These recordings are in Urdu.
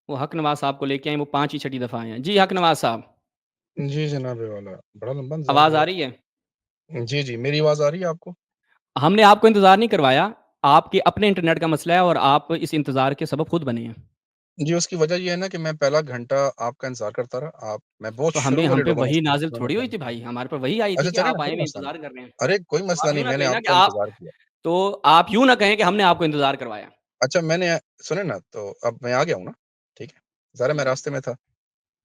وہ حق نواز صاحب کو لے کے آئے، وہ 5 ہی چھٹی دفعہ آئے ہیں۔ جی حق نواز صاحب، جی جناب والا، بڑا لمبا انتظار آواز ہوا آ رہی ہے؟ جی جی، میری آواز آ رہی ہے آپ کو؟ ہم نے آپ کو انتظار نہیں کروایا، آپ کے اپنے انٹرنیٹ کا مسئلہ ہے اور آپ اس انتظار کے سبب خود بنے ہیں۔ جی، اس کی وجہ یہ ہے نا کہ میں پہلا گھنٹہ آپ کا انتظار کرتا رہا، میں بہت تو شروع ہم والے پہ لوگوں میں وہی سے نازل میں نے تھوڑی ہوئی کام تھی کیا۔ بھائی، ہمارے پر وہی آئی تھی اچھا کہ چلیں نا، آپ آئے کوئی ہوئے مسئلہ نہیں، انتظار کر رہے ہیں۔ ارے کوئی تو مسئلہ آپ نہیں، یوں نہ میں نے کہیں نا آپ کہ کا انتظار کیا۔ آپ یوں نہ کہیں کہ ہم نے آپ کو انتظار کروایا۔ اچھا میں نے سنیں نا، تو اب میں آ گیا ہوں نا، ٹھیک ہے، ذرا میں راستے میں تھا،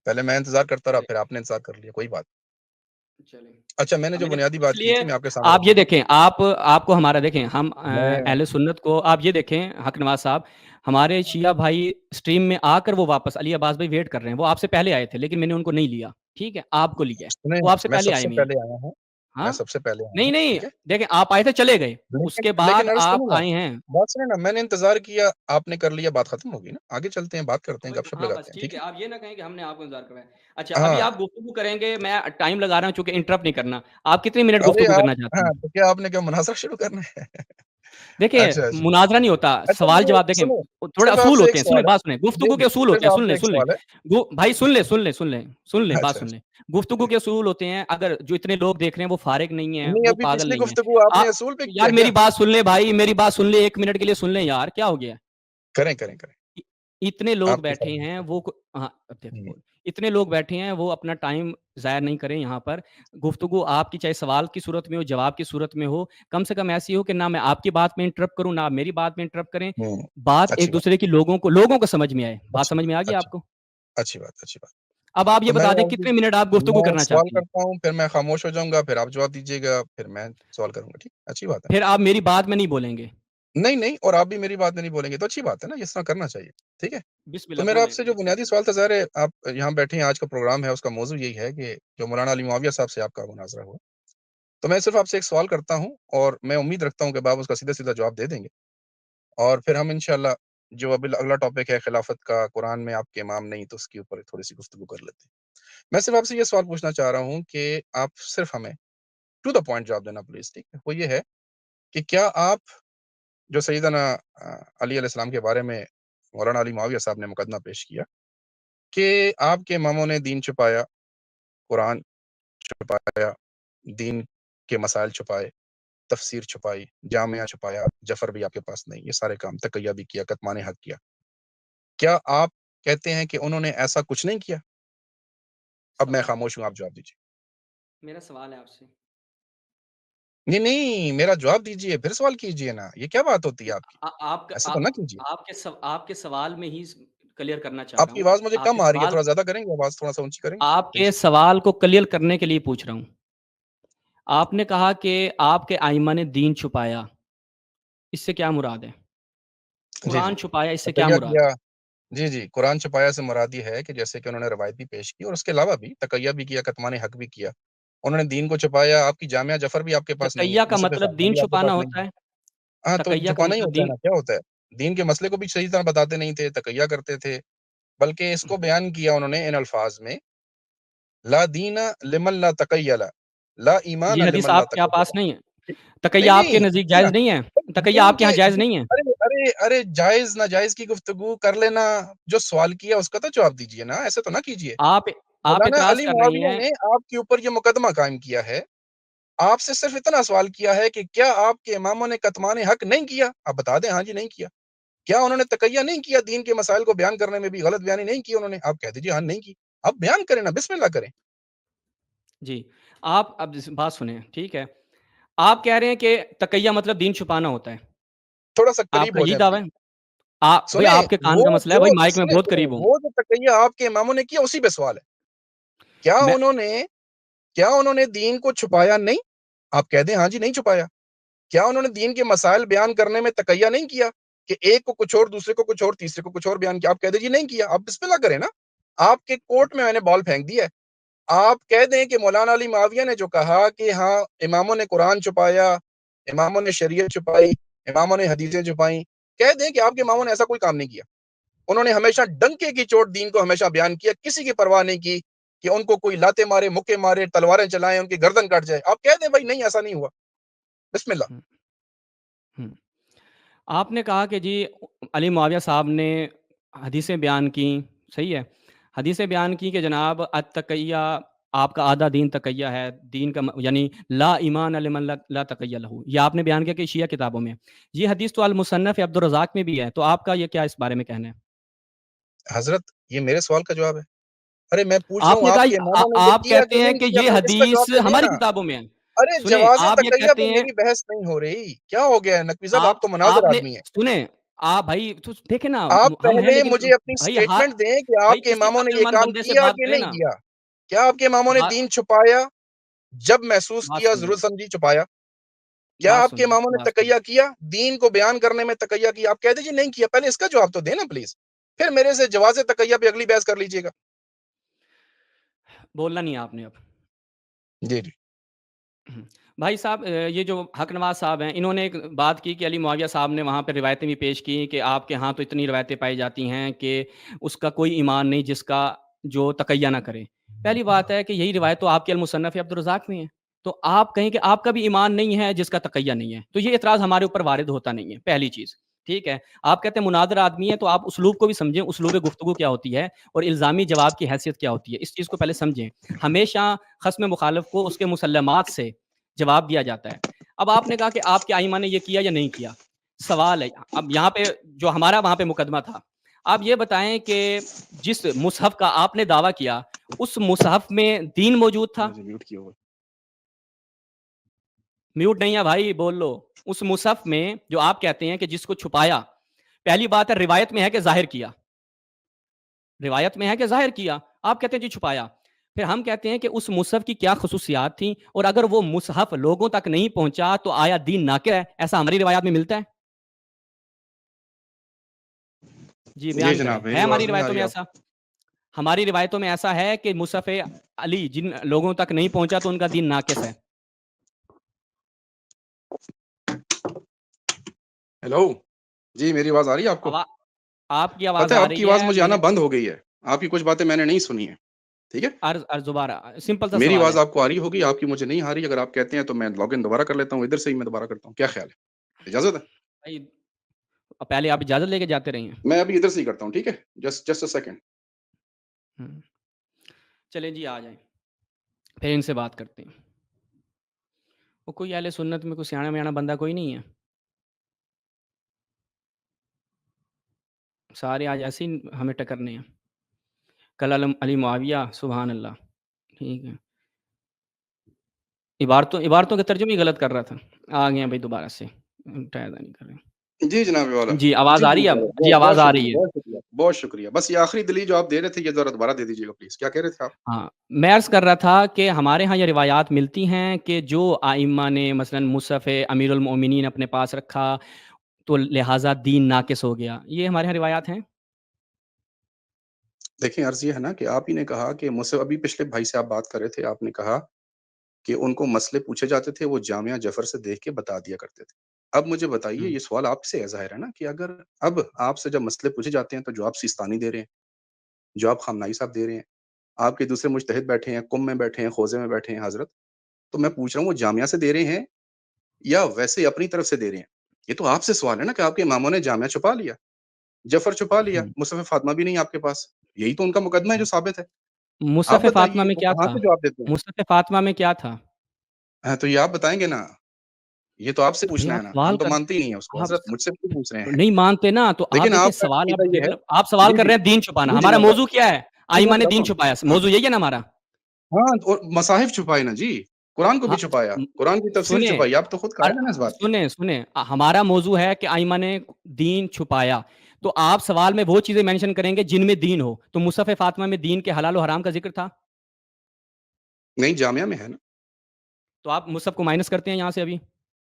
پہلے میں انتظار کرتا رہا، چلیں پھر آپ نے انتظار کر لیا، کوئی بات۔ چلیں اچھا میں نے جو ہمیں بنیادی اس بات کی لیے تھی میں آپ کے سامنے آپ رکھوں یہ گا۔ دیکھیں، آپ کو ہمارا دیکھیں، ہم میں اہل سنت کو آپ یہ دیکھیں حق نواز صاحب، ہمارے شیعہ بھائی اسٹریم میں آ کر وہ واپس علی عباس بھائی ویٹ کر رہے ہیں، وہ آپ سے پہلے آئے تھے لیکن میں نے ان کو نہیں لیا، ٹھیک ہے، آپ کو لیا ہے، سنیں، وہ آپ سے میں پہلے سب آئے سے ہوئے ہیں۔ پہلے آیا ہوں، میں ہاں سب سے پہلے آیا نہیں ہوں، نہیں ٹھیک ہے، دیکھیں، آپ آئے تھے چلے گئے، اس کے بعد لیکن عرض آپ سنیں نا، آئے ہیں۔ بات سنیں نا، میں نے انتظار کیا، آپ نے کر لیا، بات ختم ہوگی نا، آگے چلتے ہیں، بات کرتے ہیں، گپ شپ ہاں بس لگاتے ہیں، ٹھیک ٹھیک ہے، ہے؟ آپ یہ نہ کہیں کہ ہم نے آپ کو انتظار کروایا۔ اچھا ابھی ہاں، آپ گفتگو کریں گے، میں ٹائم لگا رہا ہوں چونکہ انٹرپٹ نہیں کرنا۔ آپ کتنی منٹ ارے گفتگو آپ، کرنا چاہتے ہاں، ہیں؟ تو کیا آپ نے کیا مناظرہ شروع کرنا ہے؟ دیکھیں اچھا اچھا مناظرہ نہیں ہوتا، اچھا، سوال مجھے جواب دیکھیں، سنیں، تھوڑے صرف آپ اصول سے ہوتے ایک ہیں، سن لیں سوال ہے، بات سنیں، جی گفتگو کے جی، اصول ہوتے صرف ہیں، آپ سن سے لیں ایک سن لیں سوال ہے، بھائی سن لیں بات اچھا سن اچھا، لیں۔ گفتگو کے اصول ہوتے ہیں، اگر جو اتنے لوگ دیکھ رہے ہیں وہ فارغ نہیں ہیں، نہیں وہ ابھی پاگل پچھلی نہیں ہیں۔ گفتگو آپ نے آپ اصول پہ یار کیا کیا؟ میری بات سن لیں بھائی، میری بات سن لیں، 1 منٹ کے لیے سن لیں یار، کیا ہو گیا؟ کریں کریں کریں، اتنے لوگ آپ کی بیٹھے فرمائش ہیں، ہے۔ وہ ہاں اب دیکھ ہوں، بول، اتنے لوگ بیٹھے ہیں، وہ اپنا ٹائم ضائع نہیں کریں یہاں پر۔ گفتگو آپ کی چاہے سوال کی صورت میں ہو، جواب کی صورت میں ہو، کم سے کم ایسی ہو کہ نہ میں آپ کی بات میں انٹرپٹ کروں، نہ آپ میری بات میں انٹرپٹ کریں، ہوں، بات اچھی ایک بات، دوسرے کی لوگوں کو سمجھ میں آئے۔ بات اچھی سمجھ میں آ گئی اچھی آپ کو؟ اچھی بات، اچھی بات۔ اب آپ یہ تو میں بتا دیں ابھی، کتنے منٹ آپ گفتگو میں کرنا سوال چاہتے ہیں؟ کرتا ہوں، پھر میں خاموش ہو جاؤں گا، پھر آپ جواب دیجیے گا، پھر میں سوال کروں گا، ٹھیک، اچھی بات ہے پھر آپ میری بات میں نہیں بولیں گے۔ نا؟ نہیں نہیں، اور آپ بھی میری بات میں نہیں بولیں گے تو اچھی بات ہے نا، اس طرح کرنا چاہیے، ٹھیک ہے؟ بسم تو اللہ میرا آپ بولیں۔ سے جو بنیادی سوال تھا، ظاہر ہے آپ یہاں بیٹھے ہیں، آج کا پروگرام ہے، اس کا موضوع یہی ہے کہ جو مولانا علی معاویہ صاحب سے آپ کا مناظرہ ہوا، تو میں صرف آپ سے ایک سوال کرتا ہوں، اور میں امید رکھتا ہوں کہ آپ اس کا سیدھا سیدھا جواب دے دیں گے، اور پھر ہم انشاءاللہ جو ابھی اگلا ٹاپک ہے خلافت کا، قرآن میں آپ کے امام نہیں، تو اس کے اوپر تھوڑی سی گفتگو کر لیتے ہیں۔ میں صرف آپ سے یہ سوال پوچھنا چاہ رہا ہوں کہ آپ صرف ہمیں ٹو دا پوائنٹ جواب دینا پلیز، ٹھیک ہے؟ وہ یہ ہے کہ کیا آپ جو سیدنا علی علیہ السلام کے بارے میں مولانا علی معاویہ صاحب نے مقدمہ پیش کیا کہ آپ کے اماموں نے دین چھپایا، قرآن چھپایا، دین کے مسائل چھپائے، تفسیر چھپائی، جامعہ چھپایا، جفر بھی آپ کے پاس نہیں، یہ سارے کام، تقیہ بھی کیا، کتمان حق کیا، کیا آپ کہتے ہیں کہ انہوں نے ایسا کچھ نہیں کیا؟ اب میں سوال ہے، خاموش ہوں، آپ جواب دیجیے۔ میرا سوال ہے آپ سے نہیں نہیں، میرا جواب دیجیے، پھر سوال کیجیے نا، یہ کیا بات ہوتی ہے آپ کی؟ آپ کا ایسے تو نہ کیجیے۔ آپ کے سوال میں ہی کلیئر کرنا چاہ آپ رہا کی ہوں۔ آواز مجھے آپ کے کم آ رہی ہے، سوال تھوڑا زیادہ کریں گے، آواز تھوڑا سا اونچی کریں گے آپ کے پلیز۔ سوال کو کلیئر کرنے کے لیے پوچھ رہا ہوں۔ آپ نے کہا کہ آپ کے ائمہ نے دین چھپایا، اس سے کیا مراد ہے؟ جی جی، قرآن چھپایا، اس سے کیا تقیہ مراد کیا، ہے؟ جی جی، قرآن چھپایا سے مراد یہ ہے کہ جیسے کہ انہوں نے روایت بھی پیش کی، اور اس کے علاوہ بھی تقیہ بھی کیا، کتمان حق بھی کیا، انہوں نے دین کو چھپایا، آپ کی جامعہ جفر بھی آپ کے پاس نہیں ہے، تقیہ کا مصحف مطلب فاطمہ دین بھی آپ کے چھپانا پاس نہیں ہوتا ہے؟ ہے۔ ہاں تو تقیہ کا چھپانا ہی مطلب ہوتا ہے دین، نا، کیا ہوتا ہے؟ دین کے مسئلے کو بھی صحیح طرح بتاتے نہیں تھے، تقیہ کرتے تھے، بلکہ اس کو بیان کیا انہوں نے ان الفاظ میں، لا دین لمن لا تقیہ، لا ایمان یہ حدیث لمن لا آپ کے تقیہ۔ پاس نہیں ہے؟ تقیہ نہیں آپ کے نہیں، نزدیک جائز نہیں ہے؟ تقیہ دین آپ کے کے، ہاں جائز نہیں ہے؟ ارے ارے ارے، جائز ناجائز کی گفتگو کر لینا، جو سوال کیا اس کا تو جواب دیجیے نا، ایسے تو نہ کیجیے۔ آپ آپ مولانا اعتراض علی کر رہے معاویہ ہیں۔ نے آپ کے اوپر یہ مقدمہ قائم کیا ہے، آپ سے صرف اتنا سوال کیا ہے کہ کیا آپ کے اماموں نے کتمان حق نہیں کیا؟ آپ بتا دیں ہاں جی نہیں کیا۔ کیا انہوں نے تقیہ نہیں کیا، دین کے مسائل کو بیان کرنے میں بھی غلط بیانی نہیں کی انہوں نے؟ آپ کہہ دیجیے ہاں نہیں کی، آپ بیان کریں نا، بسم اللہ کریں۔ جی آپ اب بات سنیں، ٹھیک ہے؟ آپ کہہ رہے ہیں کہ تقیہ مطلب دین چھپانا ہوتا ہے، تھوڑا سا آپ قریب کا ہو یہی جائیں دعویٰ پلیز۔ ہے؟ بھئی سنیں، آپ کے کان وہ کا مسئلہ ہے، جو، بھائی مائک میں سنیں بہت سنیں، قریب ہوں۔ وہ جو تقیہ آپ کے اماموں نے کیا اسی پہ سوال ہے۔ کیا میں انہوں نے دین کو چھپایا نہیں؟ آپ کہہ دیں ہاں جی نہیں چھپایا۔ کیا انہوں نے دین کے مسائل بیان کرنے میں تقیہ نہیں کیا کہ ایک کو کچھ اور، دوسرے کو کچھ اور، تیسرے کو کچھ اور بیان کیا؟ آپ کہہ دیجیے نہیں کیا، آپ بسم اللہ کریں نا۔ آپ کے کورٹ میں نے بال پھینک دیا ہے۔ آپ کہہ دیں کہ مولانا علی معاویہ نے جو کہا کہ ہاں اماموں نے قرآن چھپایا، اماموں نے شریعت چھپائی، اماموں نے حدیثیں چھپائیں، کہہ دیں کہ آپ کے اماموں نے ایسا کوئی کام نہیں کیا۔ انہوں نے ہمیشہ ڈنکے کی چوٹ دین کو ہمیشہ بیان کیا، کسی کی پرواہ نہیں کی کہ ان کو کوئی لاتے مارے، مکے مارے، تلواریں چلائیں، ان کی گردن کٹ جائے۔ آپ کہہ دیں بھائی نہیں ایسا نہیں ہوا، بسم اللہ۔ ہوں، ہوں۔ آپ نے کہا کہ جی علی معاویہ صاحب نے حدیثیں بیان کیں، صحیح ہے. حدیثیں بیان کی کہ جناب التقیہ آپ کا آدھا دین تقیہ ہے، دین کا یعنی لا ایمان لمن لا تقیہ لہ، یہ آپ نے بیان کیا کہ شیعہ کتابوں میں. یہ حدیث تو المصنف عبد الرزاق میں بھی ہے، تو آپ کا یہ کیا اس بارے میں کہنا ہے؟ حضرت یہ میرے سوال کا جواب ہے. ارے میں پوچھ رہا آپ ہوں نے آپ کہا کے اماموں نے یہ آپ کیا کہتے کہ ہیں نہیں کہ کیا، یہ پہلے اس کا حدیث جواب دے دیں ہماری نا. کتابوں میں ہے. ارے سنیں جواز آپ یہ تقیہ کہتے پہ ہیں میری بحث نہیں ہو رہی. کیا ہو گیا ہے نقوی صاحب، آپ تو مناظر آپ نے آدمی ہیں. سنیں آپ بھائی تو دیکھیں نا، آپ ہم ہیں پہلے لیکن مجھے اپنی بھائی سٹیٹمنٹ دیں کہ آپ بھائی کے کسی اماموں نے عقل یہ مند کام بندے سے کیا بات کہ کریں نہیں نا. کیا. کیا آپ کے اماموں نے بات دین چھپایا جب محسوس بات کیا، سن ضرورت لیں سمجھی چھپایا؟ کیا بات آپ سن کے لیں اماموں نے بات سن تقیہ کیا، دین کو بیان کرنے میں تقیہ کیا؟ آپ کہہ دیجیے نہیں کیا. پہلے اس کا جواب تو دیں نا پلیز، پھر میرے سے جواز تقیہ پہ اگلی بحث کر لیجیے گا. بولنا نہیں آپ نے اب. جی جی بھائی صاحب یہ جو حق نواز صاحب ہیں، انہوں نے ایک بات کی کہ علی معاویہ صاحب نے وہاں پہ روایتیں بھی پیش کی کہ آپ کے ہاں تو اتنی روایتیں پائی جاتی ہیں کہ اس کا کوئی ایمان نہیں جس کا جو تقیہ نہ کرے. پہلی بات ہے کہ یہی روایت تو آپ کے المصنف عبد الرزاق میں ہے، تو آپ کہیں کہ آپ کا بھی ایمان نہیں ہے جس کا تقیہ نہیں ہے، تو یہ اعتراض ہمارے اوپر وارد ہوتا نہیں ہے. پہلی چیز ٹھیک ہے. آپ کہتے ہیں مناظر آدمی ہے، تو آپ اسلوب کو بھی سمجھیں، اسلوب گفتگو کیا ہوتی ہے اور الزامی جواب کی حیثیت کیا ہوتی ہے، اس چیز کو پہلے سمجھیں. ہمیشہ خصم مخالف کو اس کے مسلمات سے جواب دیا جاتا ہے. اب آپ نے کہا کہ آپ کے آئمہ نے یہ کیا یا نہیں کیا. سوال ہے اب یہاں پہ جو ہمارا وہاں پہ مقدمہ تھا، آپ یہ بتائیں کہ جس مصحف کا آپ نے دعویٰ کیا اس مصحف میں دین موجود تھا؟ میوٹ کیا ہوا. میوٹ نہیں ہے بھائی، بول لو. اس مصحف میں جو آپ کہتے ہیں کہ جس کو چھپایا، پہلی بات ہے روایت میں ہے کہ ظاہر کیا، روایت میں ہے کہ ظاہر کیا، آپ کہتے ہیں جی چھپایا. پھر ہم کہتے ہیں کہ اس مصحف کی کیا خصوصیات تھیں، اور اگر وہ مصحف لوگوں تک نہیں پہنچا تو آیا دین ناقص ہے؟ ایسا ہماری روایات میں ملتا ہے؟ جی جی بیان کریں، جناب ہے میری ہماری آواز نہیں آ روایتوں رہی میں آپ ایسا؟ ہماری روایتوں میں ایسا ہے کہ مصحف علی جن لوگوں تک نہیں پہنچا تو ان کا دین ناقص ہے. ہیلو جی میری آواز آ رہی ہے آپ کو؟ آپ کی آواز پتہ ہے آ آپ کی رہی آواز ہے، مجھے میں آنا نے بند ہو گئی ہے. آپ کی کچھ باتیں میں نے نہیں سنی ہیں. ٹھیک ہے، عرض دوبارہ سمپل سا میری سوال آواز ہے. آپ کو آ رہی ہوگی، آپ کی مجھے نہیں آ رہی. اگر آپ کہتے ہیں تو میں لاگ ان دوبارہ کر لیتا ہوں، ادھر سے ہی میں دوبارہ کرتا ہوں. کیا خیال ہے، اجازت ہے؟ بھائی پہلے آپ اجازت لے کے جاتے رہی ہیں. میں ابھی ادھر سے ہی کرتا ہوں. ٹھیک ہے، جسٹ اے سیکنڈ. چلیں جی آ جائیں، پھر ان سے بات کرتے ہیں. وہ کوئی اہل سنت میں کوئی سیانا میانا بندہ کوئی نہیں ہے، سارے آج ایسے ہی ہمیں ٹکرنے ہیں. کل علی معاویہ سبحان اللہ. ٹھیک ہے، عبارتوں کے ترجمے ہی غلط کر رہا تھا. آ گئے ہیں بھائی دوبارہ سے، ٹائدہ نہیں کر رہے. جی جناب والا. جی آواز جی آ جی رہی ہے اب؟ جی بہت آواز بہت آ شکریہ، رہی ہے. بہت شکریہ، بہت شکریہ. بس یہ آخری دلیل جو آپ دے رہے تھے یہ ذرا دوبارہ دے دیجیے گا پلیز. کیا کہہ رہے تھے آپ؟ ہاں میں عرض کر رہا تھا کہ ہمارے ہاں یہ روایات ملتی ہیں کہ جو آئمہ نے مثلا مصحف امیر المومنین اپنے پاس رکھا تو لہٰذا دین ناقص ہو گیا، یہ ہمارے یہاں روایات ہیں. دیکھیں عرض یہ ہے نا کہ آپ ہی نے کہا کہ مجھ سے ابھی پچھلے بھائی سے آپ بات کر رہے تھے، آپ نے کہا کہ ان کو مسئلے پوچھے جاتے تھے، وہ جامعہ جعفر سے دیکھ کے بتا دیا کرتے تھے. اب مجھے بتائیے، یہ سوال آپ سے ظاہر ہے نا کہ اگر اب آپ سے جب مسئلے پوچھے جاتے ہیں تو جو آپ سیستانی دے رہے ہیں، جو آپ خامنائی صاحب دے رہے ہیں، آپ کے دوسرے مجتہد بیٹھے ہیں، قم میں بیٹھے ہیں، خوضے میں بیٹھے ہیں حضرت، تو میں پوچھ رہا ہوں وہ جامعہ سے دے رہے ہیں یا ویسے اپنی طرف سے دے رہے ہیں؟ یہ تو آپ سے سوال ہے نا کہ آپ کے اماموں نے جامعہ چھپا لیا، جعفر چھپا لیا، مصحف فاطمہ بھی نہیں آپ کے پاس. یہی تو ان کا مقدمہ ہے جو ثابت ہے. آپ مصحف فاطمہ بتائیے میں وہ کیا کہاں تھا؟ سے جواب دیتے ہیں؟ مصحف فاطمہ میں کیا تھا؟ ہاں تو یہ آپ بتائیں گے نا، یہ تو آپ سے بھئی پوچھنا ہے آپ نا، ہم سوال تو کر مانتے ہی نہیں ہیں اس کو. آپ حضرت مجھ سے کیوں پوچھ رہے ہیں؟ نہیں مانتے نا، تو آپ لیکن دیکھیں آپ کا سوال عقیدہ یہ ہے. آپ سوال جی کر جی رہے ہیں دین چھپانا، جی ہمارا جناب موضوع کیا ہے؟ جی آئمہ میں نے بتاتا دین ہوں. چھپایا، ہاں موضوع یہی ہے نا ہمارا. ہاں، اور مصاحف چھپائے نا جی، قرآن کو بھی ہاں چھپایا، قرآن کی تفسیر سنیں چھپائی. آپ تو خود قائل ہیں نا اس بات کے. سنیں ہمارا موضوع ہے کہ آئمہ نے دین چھپایا، تو آپ سوال میں وہ چیزیں مینشن کریں گے جن میں دین ہو. تو مصحف فاطمہ میں دین کے حلال و حرام کا ذکر تھا؟ نہیں جامعہ میں ہے نا. تو آپ مصحف کو مائنس کرتے ہیں یہاں سے ابھی؟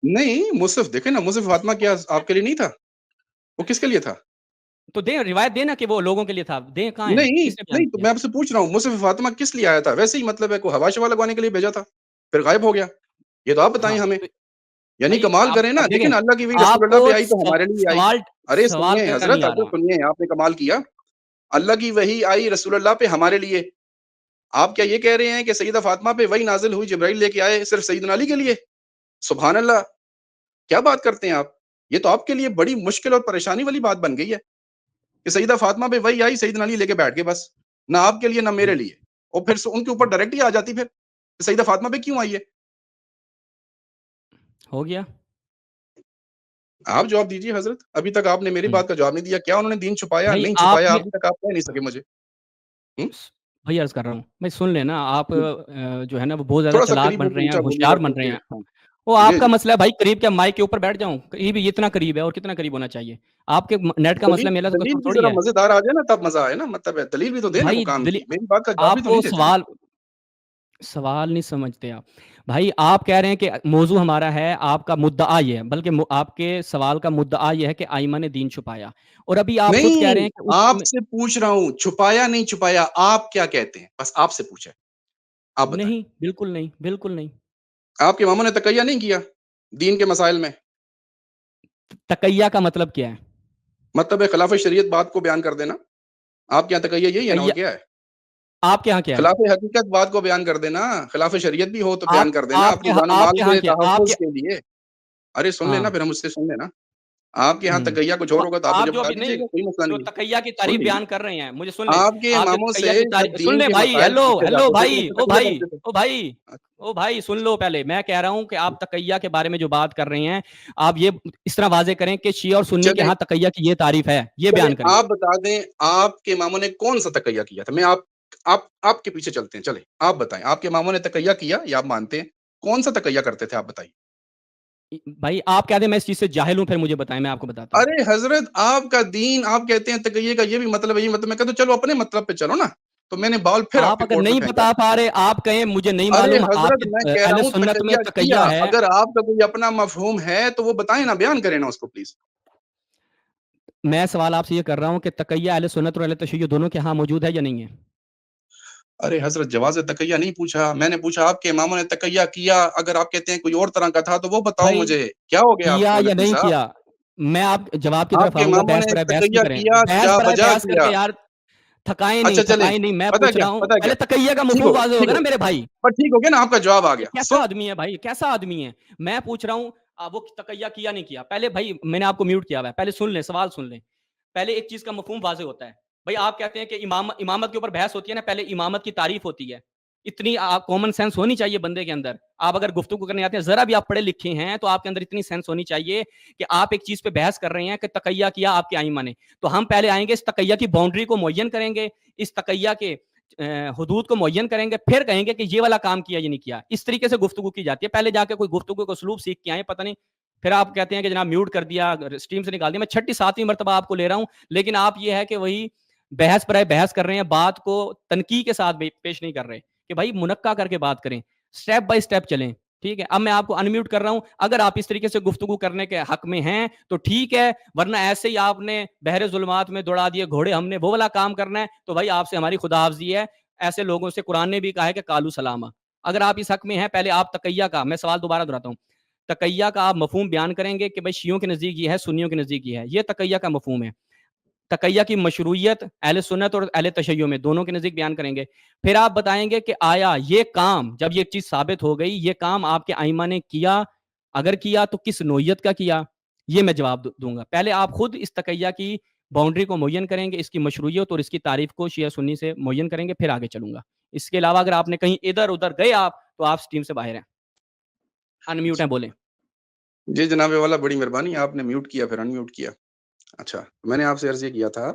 نہیں مصحف دیکھیں نا، مصحف فاطمہ کیا آپ کے لیے نہیں تھا؟ وہ کس کے لیے تھا؟ تو دیں روایت دیں نا کہ وہ لوگوں کے لیے تھا، دیں کہاں ہے، نہیں کس نے بیان نہیں تو کیا؟ میں آپ سے پوچھ رہا ہوں مصحف فاطمہ کس لیے آیا تھا؟ ویسے ہی مطلب ہے کوئی ہوا شوا لگوانے کے لیے بھیجا تھا پھر غائب ہو گیا؟ یہ تو آپ ہاں بتائیں ہمیں. تو یعنی بھائی کمال آپ کریں نا. اب دیکھیں دیکھیں نا، اللہ کی وحی رسول آپ اللہ کو پہ آئی تو ہمارے لیے آئی. ارے سوال سنیے کا نہیں حضرت، آ اب رہا. سنیے، آپ نے کمال کیا. اللہ کی وحی آئی رسول اللہ پہ ہمارے لیے. آپ کیا یہ کہہ رہے ہیں کہ سیدہ فاطمہ پہ وحی نازل ہوئی، جبرائیل لے کے آئے صرف سیدنا علی کے لیے؟ سبحان اللہ، کیا بات کرتے ہیں آپ. یہ تو آپ کے لیے بڑی مشکل اور پریشانی والی بات بن گئی ہے. کہ سیدہ فاطمہ پہ وہی آئی, سیدنا علی لے کے بیٹھ گئے بس, نہ آپ کے لیے نہ میرے لیے, اور پھر ان کے اوپر ڈائریکٹ ہی آ جاتی پھر سیدہ فاطمہ پہ کیوں آئی ہے. ہو گیا. آپ جواب دیجیے حضرت, ابھی تک آپ نے میری بات کا جواب نہیں دیا. کیا انہوں نے دین چھپایا, بھائی نہیں آپ چھپایا, نے ابھی تک آپ کہہ نہیں سکے مجھے. بھائی عرض کر رہا ہوں بھائی, سن لینا آپ جو ہے نا وہ بہت زیادہ تھوڑا سا چلاک قریب بن ہو کے رہے ہیں, اونچا بولیے ہوشیار گا بن رہے کیونکہ ہیں. ہاں وہ آپ جی کا جی مسئلہ ہے بھائی, قریب کیا مائک کے اوپر بیٹھ جاؤں, قریب اتنا قریب ہے, اور کتنا قریب ہونا چاہیے آپ کے نیٹ کا مسئلہ, میرا تو دلیل قصور بھی تھوڑی ذرا ہے مزیدار آ جائے نا تب مزہ آئے نا, مطلب ہے دلیل بھی تو دے نا وہ بھائی. کام کی, میری بات کا جواب بھی آپ تو کو نہیں دیتے نا. سوال نہیں سمجھتے آپ بھائی. آپ کہہ رہے ہیں کہ موضوع ہمارا ہے, آپ کا مدعا یہ ہے, بلکہ آپ کے سوال کا مدعا یہ ہے کہ آئمہ نے دین چھپایا, اور ابھی آپ خود کہہ رہے نہیں, ہیں کہ اس آپ میں سے پوچھ رہا ہوں چھپایا نہیں چھپایا, آپ کیا کہتے ہیں, بس آپ سے پوچھا, آپ بتائیں. نہیں, بالکل نہیں, بالکل نہیں. آپ کے اماموں نے تقیہ نہیں کیا دین کے مسائل میں؟ تقیہ کا مطلب کیا ہے؟ مطلب ہے خلاف شریعت بات کو بیان کر دینا. آپ کے یہاں تقیہ یہی ہے نا, اور تقیہ کیا ہے؟ آپ کے یہاں کیا ہے؟ خلاف حقیقت بات کو بیان کر دینا, خلاف شریعت بھی ہو تو بیان کر دینا آپ اپنی جان و آپ مال کے یہاں کے کیا آپ کے تحفظ کے لیے. ارے سن ہاں لینا, پھر ہم اس سے سن لینا. آپ کے یہاں تقیہ کچھ تو اور ہوگا تو آپ مجھے جو بتا ابھی دیجیے نہیں, گا, کوئی مسئلہ جو نہیں ہے. تقیہ کی سن تعریف لیجیے, بیان کر رہے ہیں, مجھے سن لیں. آپ کے آپ جو اماموں تقیہ سے کی جب تعریف سن دین لیں کے بھائی, مسائل ہیلو پوچھے ہیلو جاتے تھے تو بھائی, وہ او تقیہ بھائی کرتے تھے. او بھائی او بھائی سن لو پہلے. میں کہہ رہا ہوں کہ آپ تقیہ کے بارے میں جو بات کر رہے ہیں, آپ یہ اس طرح واضح کریں کہ شیعہ اور سنی کے چلیں ہاں تقیہ کی یہ تعریف ہے, یہ چلیں بیان کریں. آپ بتا دیں, آپ کے اماموں نے کون سا تقیہ کیا تھا. میں آپ کے پیچھے چلتے ہیں, چلیں آپ بتائیں, آپ کے اماموں نے تقیہ کیا یا آپ مانتے ہیں, کون سا تقیہ کرتے تھے, آپ بتائیے. بھائی آپ کہہ دیں میں اس چیز سے جاہل ہوں, پھر مجھے بتائیں, میں آپ کو بتاتا ہوں. ارے حضرت, آپ کا دین, آپ کہتے ہیں تقیہ کا یہ بھی مطلب ہے, یہ مطلب, میں کہتا ہوں چلو اپنے مطلب پہ چلو نا, تو میں نے بال پھر آپ آپ کے اگر کورٹ میں نہیں پھینکا. بتا پا رہے, آپ کہیں مجھے نہیں ارے معلوم, آپ حضرت, میں کے کہہ رہا اہل ہوں سنت میں تقیہ تقیہ کیا, ہے. اگر آپ کا کوئی اپنا مفہوم ہے تو وہ بتائیں نا, بیان کریں نا اس کو پلیز. میں سوال آپ سے یہ کر رہا ہوں کہ تقیہ اہل سنت اور اہل تشیع دونوں کے ہاں موجود ہے یا نہیں ہے؟ ارے حضرت, جواز تقیہ نہیں پوچھا میں نے, پوچھا آپ کے اماموں نے تقیہ کیا. اگر آپ کہتے ہیں کوئی اور طرح کا تھا تو وہ بتاؤ بھائی مجھے, کیا ہو گیا آپ کیا کو یا نقوی نہیں صاحب. کیا, میں آپ جواب کی آپ طرف کے آؤں گا. اماموں بحث نے برائے بحث نہیں تقیہ کریں, کیا, بحث جا برائے بجا بحث کر کیا. کے یار تھکائیں اچھا نہیں, چلیں, تھکائیں نہیں. میں پتہ پوچھ کیا رہا ہوں, پتہ کیا, پہلے تقیہ کا ٹھیک مفہوم ہو واضح ٹھیک ہوگا ہو نا میرے بھائی. پر ٹھیک ہو گیا نا, آپ کا جواب آ یہ گیا. کیسا آدمی ہے بھائی, کیسا آدمی ہے. میں پوچھ رہا ہوں وہ تقیہ کیا نہیں کیا. پہلے بھائی میں نے آپ کو میوٹ کیا ہوا ہے, پہلے سن لیں, سوال سن لیں. پہلے ایک چیز کا مفہوم واضح ہوتا ہے. بھائی آپ کہتے ہیں کہ امامت کے اوپر بحث ہوتی ہے نا, پہلے امامت کی تعریف ہوتی ہے. اتنی کامن سینس ہونی چاہیے بندے کے اندر. آپ اگر گفتگو کرنے آتے ہیں, ذرا بھی آپ پڑھے لکھے ہیں تو آپ کے اندر اتنی سینس ہونی چاہیے کہ آپ ایک چیز پہ بحث کر رہے ہیں کہ تقیہ کیا آپ کے ائمہ نے, تو ہم پہلے آئیں گے, اس تقیہ کی باؤنڈری کو معین کریں گے, اس تقیہ کے حدود کو معین کریں گے, پھر کہیں گے کہ یہ والا کام کیا یہ نہیں کیا. اس طریقے سے گفتگو کی جاتی ہے. پہلے جا کے کوئی گفتگو کو اسلوب سیکھ کے آئے, پتہ نہیں, پھر آپ کہتے ہیں کہ جناب میوٹ کر دیا, اسٹریم سے نکال دیا. میں 6 7ویں مرتبہ آپ کو لے رہا ہوں, لیکن آپ یہ ہے کہ وہی بحث پر بحث کر رہے ہیں, بات کو تنقید کے ساتھ پیش نہیں کر رہے کہ بھائی منقع کر کے بات کریں, سٹیپ بائی سٹیپ چلیں. ٹھیک ہے, اب میں آپ کو انمیوٹ کر رہا ہوں. اگر آپ اس طریقے سے گفتگو کرنے کے حق میں ہیں تو ٹھیک ہے, ورنہ ایسے ہی آپ نے بحر ظلمات میں دوڑا دیے گھوڑے, ہم نے وہ والا کام کرنا ہے, تو بھائی آپ سے ہماری خدا حافظی ہے. ایسے لوگوں سے قرآن نے بھی کہا ہے کہ کالو سلامہ. اگر آپ اس حق میں ہیں, پہلے آپ تقیہ کا, میں سوال دوبارہ دہراتا ہوں, تقیہ کا آپ مفہوم بیان کریں گے کہ بھائی شیعوں کے نزدیک یہ ہے, سنیوں کے نزدیک یہ ہے. یہ تقیہ کا مفہوم ہے. تقیہ کی مشروعیت اہل سنت اور اہل تشیع میں دونوں کے نزدیک بیان کریں گے. پھر آپ بتائیں گے کہ آیا یہ کام, جب یہ چیز ثابت ہو گئی, یہ کام آپ کے ائمہ نے کیا, اگر کیا تو کس نوعیت کا کیا, یہ میں جواب دوں گا. پہلے آپ خود اس تقیہ کی باؤنڈری کو معین کریں گے, اس کی مشروعیت اور اس کی تعریف کو شیعہ سنی سے معین کریں گے, پھر آگے چلوں گا. اس کے علاوہ اگر آپ نے کہیں ادھر ادھر گئے آپ, تو آپ ٹیم سے باہر ہیں, انمیوٹ ہیں, بولیں. جی جناب والا, بڑی مہربانی, آپ نے میوٹ کیا پھر ان میوٹ کیا. اچھا, میں نے آپ سے عرض یہ کیا تھا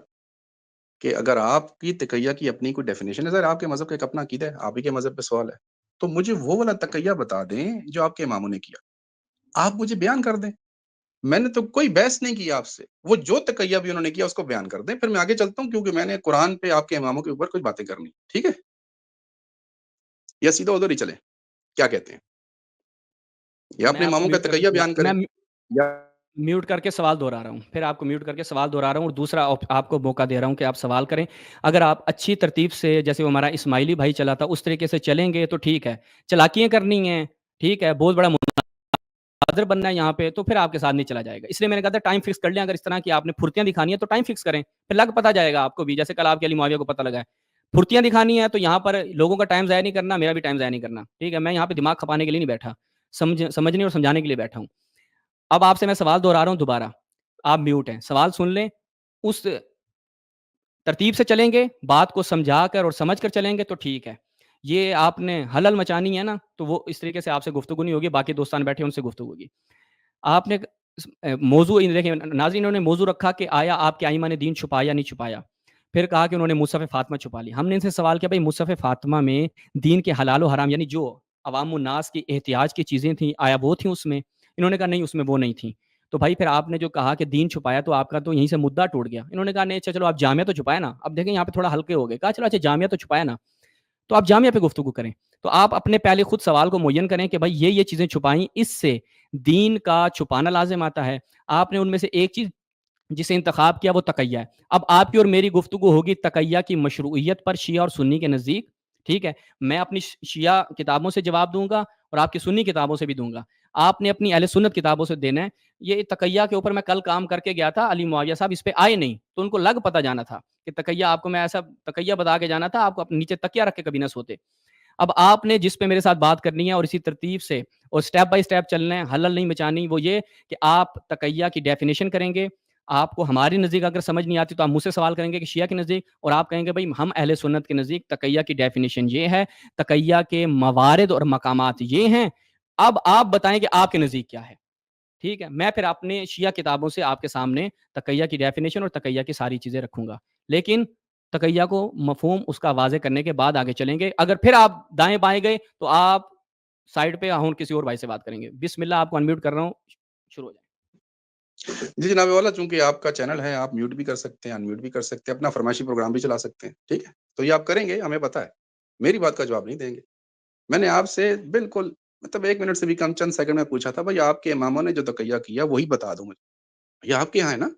کہ اگر آپ کی تقیہ کی اپنی کوئی ڈیفینیشن ہے, سر آپ کے مذہب کا ایک اپنا عقیدہ ہے, آپ ہی کے مذہب پہ سوال ہے, تو مجھے وہ والا تقیہ بتا دیں جو آپ کے اماموں نے کیا, آپ مجھے بیان کر دیں. میں نے تو کوئی بحث نہیں کی آپ سے, وہ جو تقیہ بھی انہوں نے کیا اس کو بیان کر دیں, پھر میں آگے چلتا ہوں, کیونکہ میں نے قرآن پہ آپ کے اماموں کے اوپر کوئی باتیں کرنی. ٹھیک ہے, یا سیدھا ادھر ہی چلیں, کیا کہتے ہیں, یا اپنے میں آپ کو اماموں کا میوٹ کر تقیہ کے بیان کریں, میں یا میوٹ کر کے سوال دہرا رہا ہوں, پھر آپ کو میوٹ کر کے سوال دہرا رہا ہوں, اور دوسرا آپ کو موقع دے رہا ہوں کہ آپ سوال کریں. اگر آپ اچھی ترتیب سے, جیسے وہ ہمارا اسماعیلی بھائی چلا تھا, اس طریقے سے چلیں گے تو ٹھیک ہے. چلاکیاں کرنی ہیں, ٹھیک ہے, بہت بڑا مناظر بننا ہے یہاں پہ, تو پھر آپ کے ساتھ نہیں چلا جائے گا. اس لیے میں نے کہا تھا ٹائم فکس کر لیں. اگر اس طرح کی آپ نے پھرتیاں دکھانی ہے تو ٹائم فکس کریں, پھر لگ پتہ جائے گا آپ کو بھی, جیسے کل آپ کے علی معاویہ کو پتہ لگا ہے. پھرتیاں دکھانی ہے تو یہاں پر لوگوں کا ٹائم ضائع نہیں کرنا, میرا بھی ٹائم ضائع نہیں کرنا. ٹھیک ہے, میں یہاں پہ دماغ کھپانے کے لیے نہیں بیٹھا, سمجھنے اور سمجھانے کے لیے بیٹھا ہوں. اب آپ سے میں سوال دہرا رہا ہوں دوبارہ, آپ میوٹ ہیں, سوال سن لیں. اس ترتیب سے چلیں گے، بات کو سمجھا کر اور سمجھ کر چلیں گے تو ٹھیک ہے۔ یہ آپ نے حلل مچانی ہے نا، تو وہ اس طریقے سے آپ سے گفتگو نہیں ہوگی، باقی دوستان بیٹھے ہیں ان سے گفتگو ہوگی۔ آپ نے موضوع دیکھیں ناظرین، انہوں نے موضوع رکھا کہ آیا آپ کے ائمہ نے دین چھپایا یا نہیں چھپایا؟ پھر کہا کہ انہوں نے مصحف فاطمہ چھپا لی۔ ہم نے ان سے سوال کیا بھائی مصحف فاطمہ میں دین کے حلال و حرام یعنی جو عوام الناس کی احتیاج کی چیزیں تھیں، آیا وہ تھیں اس میں؟ انہوں نے کہا نہیں اس میں وہ نہیں تھیں۔ تو بھائی پھر آپ نے جو کہا کہ دین چھپایا تو آپ کا تو یہیں سے مدعا ٹوٹ گیا۔ انہوں نے کہا نہیں اچھا چلو آپ جامعہ تو چھپایا نا، اب دیکھیں یہاں پہ تھوڑا ہلکے ہو گئے، کہا چلو اچھا جامعہ تو چھپایا نا، تو آپ جامعہ پہ گفتگو کریں۔ تو آپ اپنے پہلے خود سوال کو معین کریں کہ بھائی یہ چیزیں چھپائیں، اس سے دین کا چھپانا لازم آتا ہے۔ آپ نے ان میں سے ایک چیز جسے انتخاب کیا وہ تقیہ ہے۔ اب آپ کی اور میری گفتگو ہوگی تقیہ کی مشروعیت پر شیعہ اور سنی کے نزدیک، ٹھیک ہے؟ میں اپنی شیعہ کتابوں سے جواب دوں گا اور آپ کی سنی کتابوں سے بھی دوں گا۔ آپ نے اپنی اہل سنت کتابوں سے دینا ہے۔ یہ تقیہ کے اوپر میں کل کام کر کے گیا تھا، علی معاویہ صاحب اس پہ آئے نہیں، تو ان کو لگ پتہ جانا تھا کہ تقیہ آپ کو میں ایسا تقیہ بتا کے جانا تھا، آپ کو اپنے نیچے تکیہ رکھ کے کبھی نہ سوتے۔ اب آپ نے جس پہ میرے ساتھ بات کرنی ہے اور اسی ترتیب سے اور سٹیپ بائی سٹیپ چلنا ہے، حلل نہیں مچانی، وہ یہ کہ آپ تقیہ کی ڈیفینیشن کریں گے۔ آپ کو ہماری نزدیک اگر سمجھ نہیں آتی تو آپ مجھ سے سوال کریں گے کہ شیعہ کے نزدیک، اور آپ کہیں گے بھائی ہم اہل سنت کے نزدیک تقیہ کی ڈیفینیشن یہ ہے، تقیہ کے موارد اور مقامات یہ ہیں، اب آپ بتائیں کہ آپ کے نزدیک کیا ہے، ٹھیک ہے؟ میں پھر اپنے شیعہ کتابوں سے آپ کے سامنے تقیہ کی ڈیفینیشن اور تقیہ کی ساری چیزیں رکھوں گا، لیکن تقیہ کو مفہوم اس کا واضح کرنے کے بعد آگے چلیں گے۔ اگر پھر آپ دائیں بائیں گئے تو آپ سائڈ پہ ہوں کسی اور بھائی سے بات کریں گے۔ بسم اللہ، آپ کو انمیوٹ کر رہا ہوں، شروع ہو جائیں۔ جی جناب والا، چونکہ آپ کا چینل ہے، آپ میوٹ بھی کر سکتے ہیں، انمیوٹ بھی کر سکتے ہیں، اپنا فرمائشی پروگرام بھی چلا سکتے ہیں، ٹھیک ہے؟ تو یہ آپ کریں گے، ہمیں پتہ ہے، میری بات کا جواب نہیں دیں گے۔ میں نے آپ سے بالکل مطلب 1 منٹ سے بھی کم چند سیکنڈ میں پوچھا تھا بھائی آپ کے اماموں نے جو تقیہ کیا وہی بتا دو مجھے۔ یہ آپ کے یہاں ہے نا؟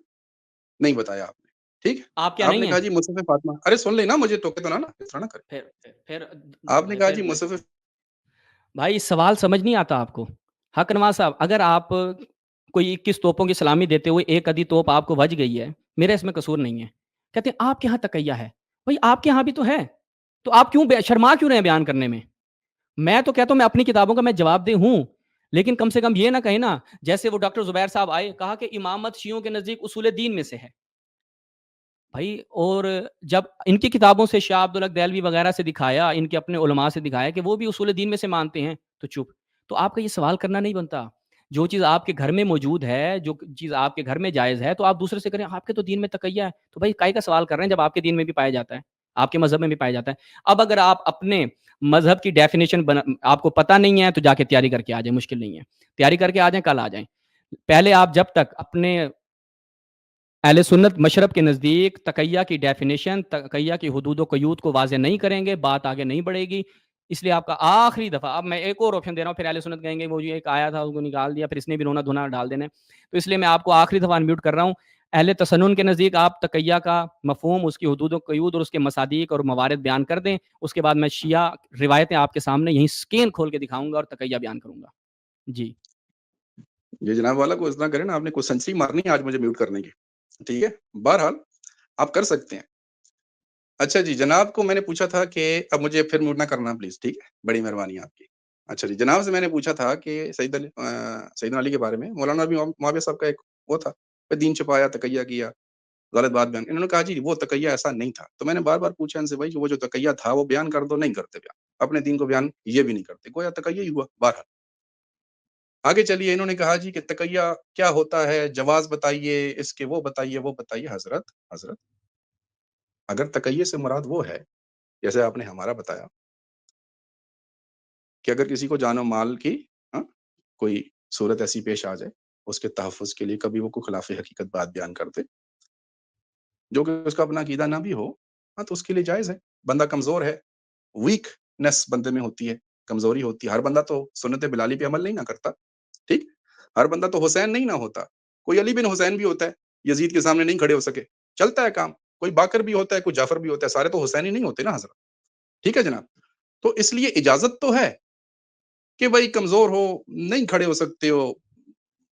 نہیں بتایا آپ نے، ٹھیک ہے؟ آپ کیا آپ نے نہیں کہا ہیں؟ جی مصحف فاطمہ، ارے سن لیں نا مجھے، ٹوکے تو نا اس طرح نہ کریں۔ پھر آپ نے کہا پھر جی مصحف بھائی سوال سمجھ نہیں آتا آپ کو؟ حق نواز صاحب، اگر آپ کوئی 21 توپوں کی سلامی دیتے ہوئے ایک ادھی توپ آپ کو بج گئی ہے، میرا اس میں قصور نہیں ہے، کہتے ہیں آپ کے یہاں تقیہ ہے، بھائی آپ کے یہاں بھی تو ہے، تو آپ کیوں شرما کیوں رہے ہیں بیان کرنے میں؟ میں تو کہتا ہوں میں اپنی کتابوں کا میں جواب دہ ہوں، لیکن کم سے کم یہ نہ کہیں نا، جیسے وہ ڈاکٹر زبیر صاحب آئے کہا کہ امامت شیعوں کے نزدیک اصول دین میں سے ہے بھائی، اور جب ان کی کتابوں سے شاہ عبد الحق دہلوی وغیرہ سے دکھایا، ان کے اپنے علماء سے دکھایا کہ وہ بھی اصول دین میں سے مانتے ہیں، تو چپ۔ تو آپ کا یہ سوال کرنا نہیں بنتا۔ جو چیز آپ کے گھر میں موجود ہے، جو چیز آپ کے گھر میں جائز ہے، تو آپ دوسرے سے کریں آپ کے تو دین میں تقیہ ہے، تو بھائی کائی کا سوال کر رہے ہیں جب آپ کے دین میں بھی پایا جاتا ہے، آپ کے مذہب میں بھی پایا جاتا ہے۔ اب اگر آپ اپنے مذہب کی ڈیفینیشن آپ کو پتہ نہیں ہے تو جا کے تیاری کر کے آ جائیں، مشکل نہیں ہے، تیاری کر کے آ جائیں، کل آ جائیں۔ پہلے آپ جب تک اپنے اہل سنت مشرب کے نزدیک تقیہ کی ڈیفینیشن، تقیہ کی حدود و قیود کو واضح نہیں کریں گے، بات آگے نہیں بڑھے گی۔ اس لیے آپ کا آخری دفعہ، اب میں ایک اور آپشن دے رہا ہوں، پھر اہل سنت کہیں گے وہ ایک آیا تھا اس کو نکال دیا، پھر اس نے بھی رونا دھونا ڈال دینا ہے، تو اس لیے میں آپ کو آخری دفعہ انمیوٹ کر رہا ہوں۔ اہل تسنن کے نزدیک آپ تقیہ کا مفہوم، اس کی حدود و قیود اور اس کے مصادیق اور موارد بیان کر دیں، اس کے بعد میں شیعہ روایتیں آپ کے سامنے یہیں سکین کھول کے دکھاؤں گا اور تقیہ بیان کروں گا۔ جی یہ جناب والا کو اس طرح کریں نا، آپ نے کوئی سنسری مارنی ہے آج مجھے میوٹ کرنے کی، ٹھیک ہے؟ بہرحال آپ کر سکتے ہیں۔ اچھا جی، جناب کو میں نے پوچھا تھا کہ اب مجھے پھر میوٹ نہ کرنا پلیز، ٹھیک ہے؟ بڑی مہربانی آپ کی۔ اچھا جی، جناب سے میں نے پوچھا تھا کہ سیدنا علی کے بارے میں مولانا ابی معاویہ صاحب کا ایک وہ تھا کہ دین چھپایا، تقیہ کیا، غلط بات بیان، انہوں نے کہا جی وہ تقیہ ایسا نہیں تھا۔ تو میں نے بار بار پوچھا ان سے بھائی وہ جو تقیہ تھا وہ بیان کر دو، نہیں کرتے بیان، اپنے دین کو بیان یہ بھی نہیں کرتے، گویا تقیہ ہی ہوا۔ بہرحال آگے چلیے، انہوں نے کہا جی کہ تقیہ کیا ہوتا ہے، جواز بتائیے، اس کے وہ بتائیے، وہ بتائیے۔ حضرت اگر تقیہ سے مراد وہ ہے جیسے آپ نے ہمارا بتایا کہ اگر کسی کو جان و مال کی ہاں کوئی صورت ایسی پیش آ جائے، اس کے تحفظ کے لیے کبھی وہ کوئی خلاف حقیقت بات بیان کر دے جو کہ اس کا اپنا عقیدہ نہ بھی ہو، ہاں تو اس کے لیے جائز ہے۔ بندہ کمزور ہے، ویکنس بندے میں ہوتی ہے، کمزوری ہوتی ہے، ہر بندہ تو سنت بلالی پہ عمل نہیں نہ کرتا، ٹھیک؟ ہر بندہ تو حسین نہیں نہ ہوتا، کوئی علی بن حسین بھی ہوتا ہے، یزید کے سامنے نہیں کھڑے ہو سکے، چلتا ہے کام، کوئی باکر بھی ہوتا ہے، کوئی جعفر بھی ہوتا ہے، سارے تو حسین ہی نہیں ہوتے نا حضرت، ٹھیک ہے جناب؟ تو اس لیے اجازت تو ہے کہ بھائی کمزور ہو، نہیں کھڑے ہو سکتے ہو،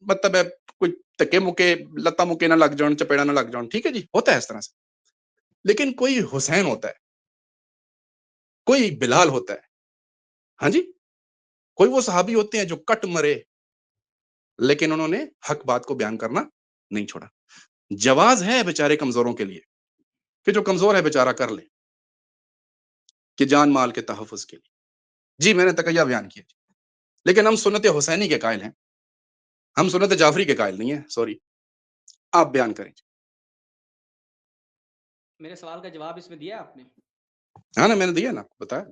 مطلب ہے کوئی تکے مکے لتا مکے نہ لگ جان، چپیڑا نہ لگ جان، ٹھیک ہے جی، ہوتا ہے اس طرح سے۔ لیکن کوئی حسین ہوتا ہے، کوئی بلال ہوتا ہے، ہاں جی، کوئی وہ صحابی ہوتے ہیں جو کٹ مرے لیکن انہوں نے حق بات کو بیان کرنا نہیں چھوڑا۔ جواز ہے بیچارے کمزوروں کے لیے، کہ جو کمزور ہے بیچارہ کر لے کہ جان مال کے تحفظ کے لیے. جی میں نے تقیہ بیان کیا جی. لیکن ہم سنت حسینی کے قائل ہیں, ہم سنت جعفری کے قائل نہیں ہیں. سوری, آپ بیان کریں. میرے سوال کا جواب اس میں دیا آپ نے؟ ہاں نا, میں نے دیا نا, بتایا نا,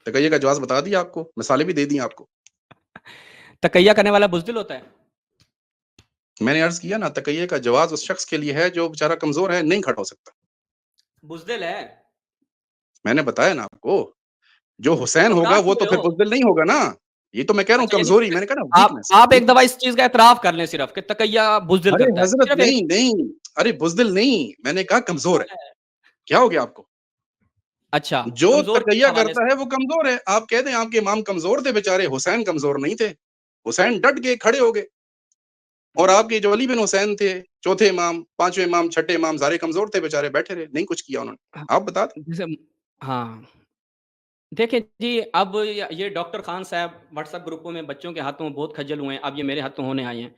تقیہ کا جواز بتا دیا آپ کو, مثالیں بھی دے دی آپ کو. تقیہ کرنے والا بزدل ہوتا ہے؟ میں نے عرض کیا نا, تقیہ کا جواز اس شخص کے لیے ہے جو بیچارہ کمزور ہے, نہیں کھڑا ہو سکتا. بزدل ہے. میں نے بتایا نا آپ کو, جو حسین تو ہوگا کہاں وہ سن تو رہے پھر ہو؟ بزدل نہیں ہوگا نا. یہ تو میں کہہ رہا ہوں اچھا یعنی کمزوری, میں نے کہا نا آپ ویکنس. آپ ایک دفعہ اس چیز کا اعتراف کر لیں صرف کہ تقیہ بزدل ارے کرتا ہے, حضرت صرف ایک. نہیں نہیں, ارے بزدل نہیں, میں نے کہا کمزور ہے. کیا ہو گیا آپ کو؟ اچھا جو کمزور کس تقیہ حوالے کرتا سے؟ ہے وہ کمزور ہے. آپ کہہ دیں آپ کے امام کمزور تھے بیچارے, حسین کمزور نہیں تھے. حسین ڈٹ گئے, کھڑے ہو گئے. اور آپ کے جو علی بن حسین تھے, چوتھے امام, پانچویں امام, چھٹے امام, سارے کمزور تھے بیچارے, بیٹھے رہے, نہیں کچھ کیا انہوں نے. آپ بتا دیں. جیسے ہاں دیکھیں جی, اب یہ ڈاکٹر خان صاحب واٹس ایپ گروپوں میں بچوں کے ہاتھوں بہت کھجل ہوئے ہیں, اب یہ میرے ہاتھوں ہونے آئے ہیں.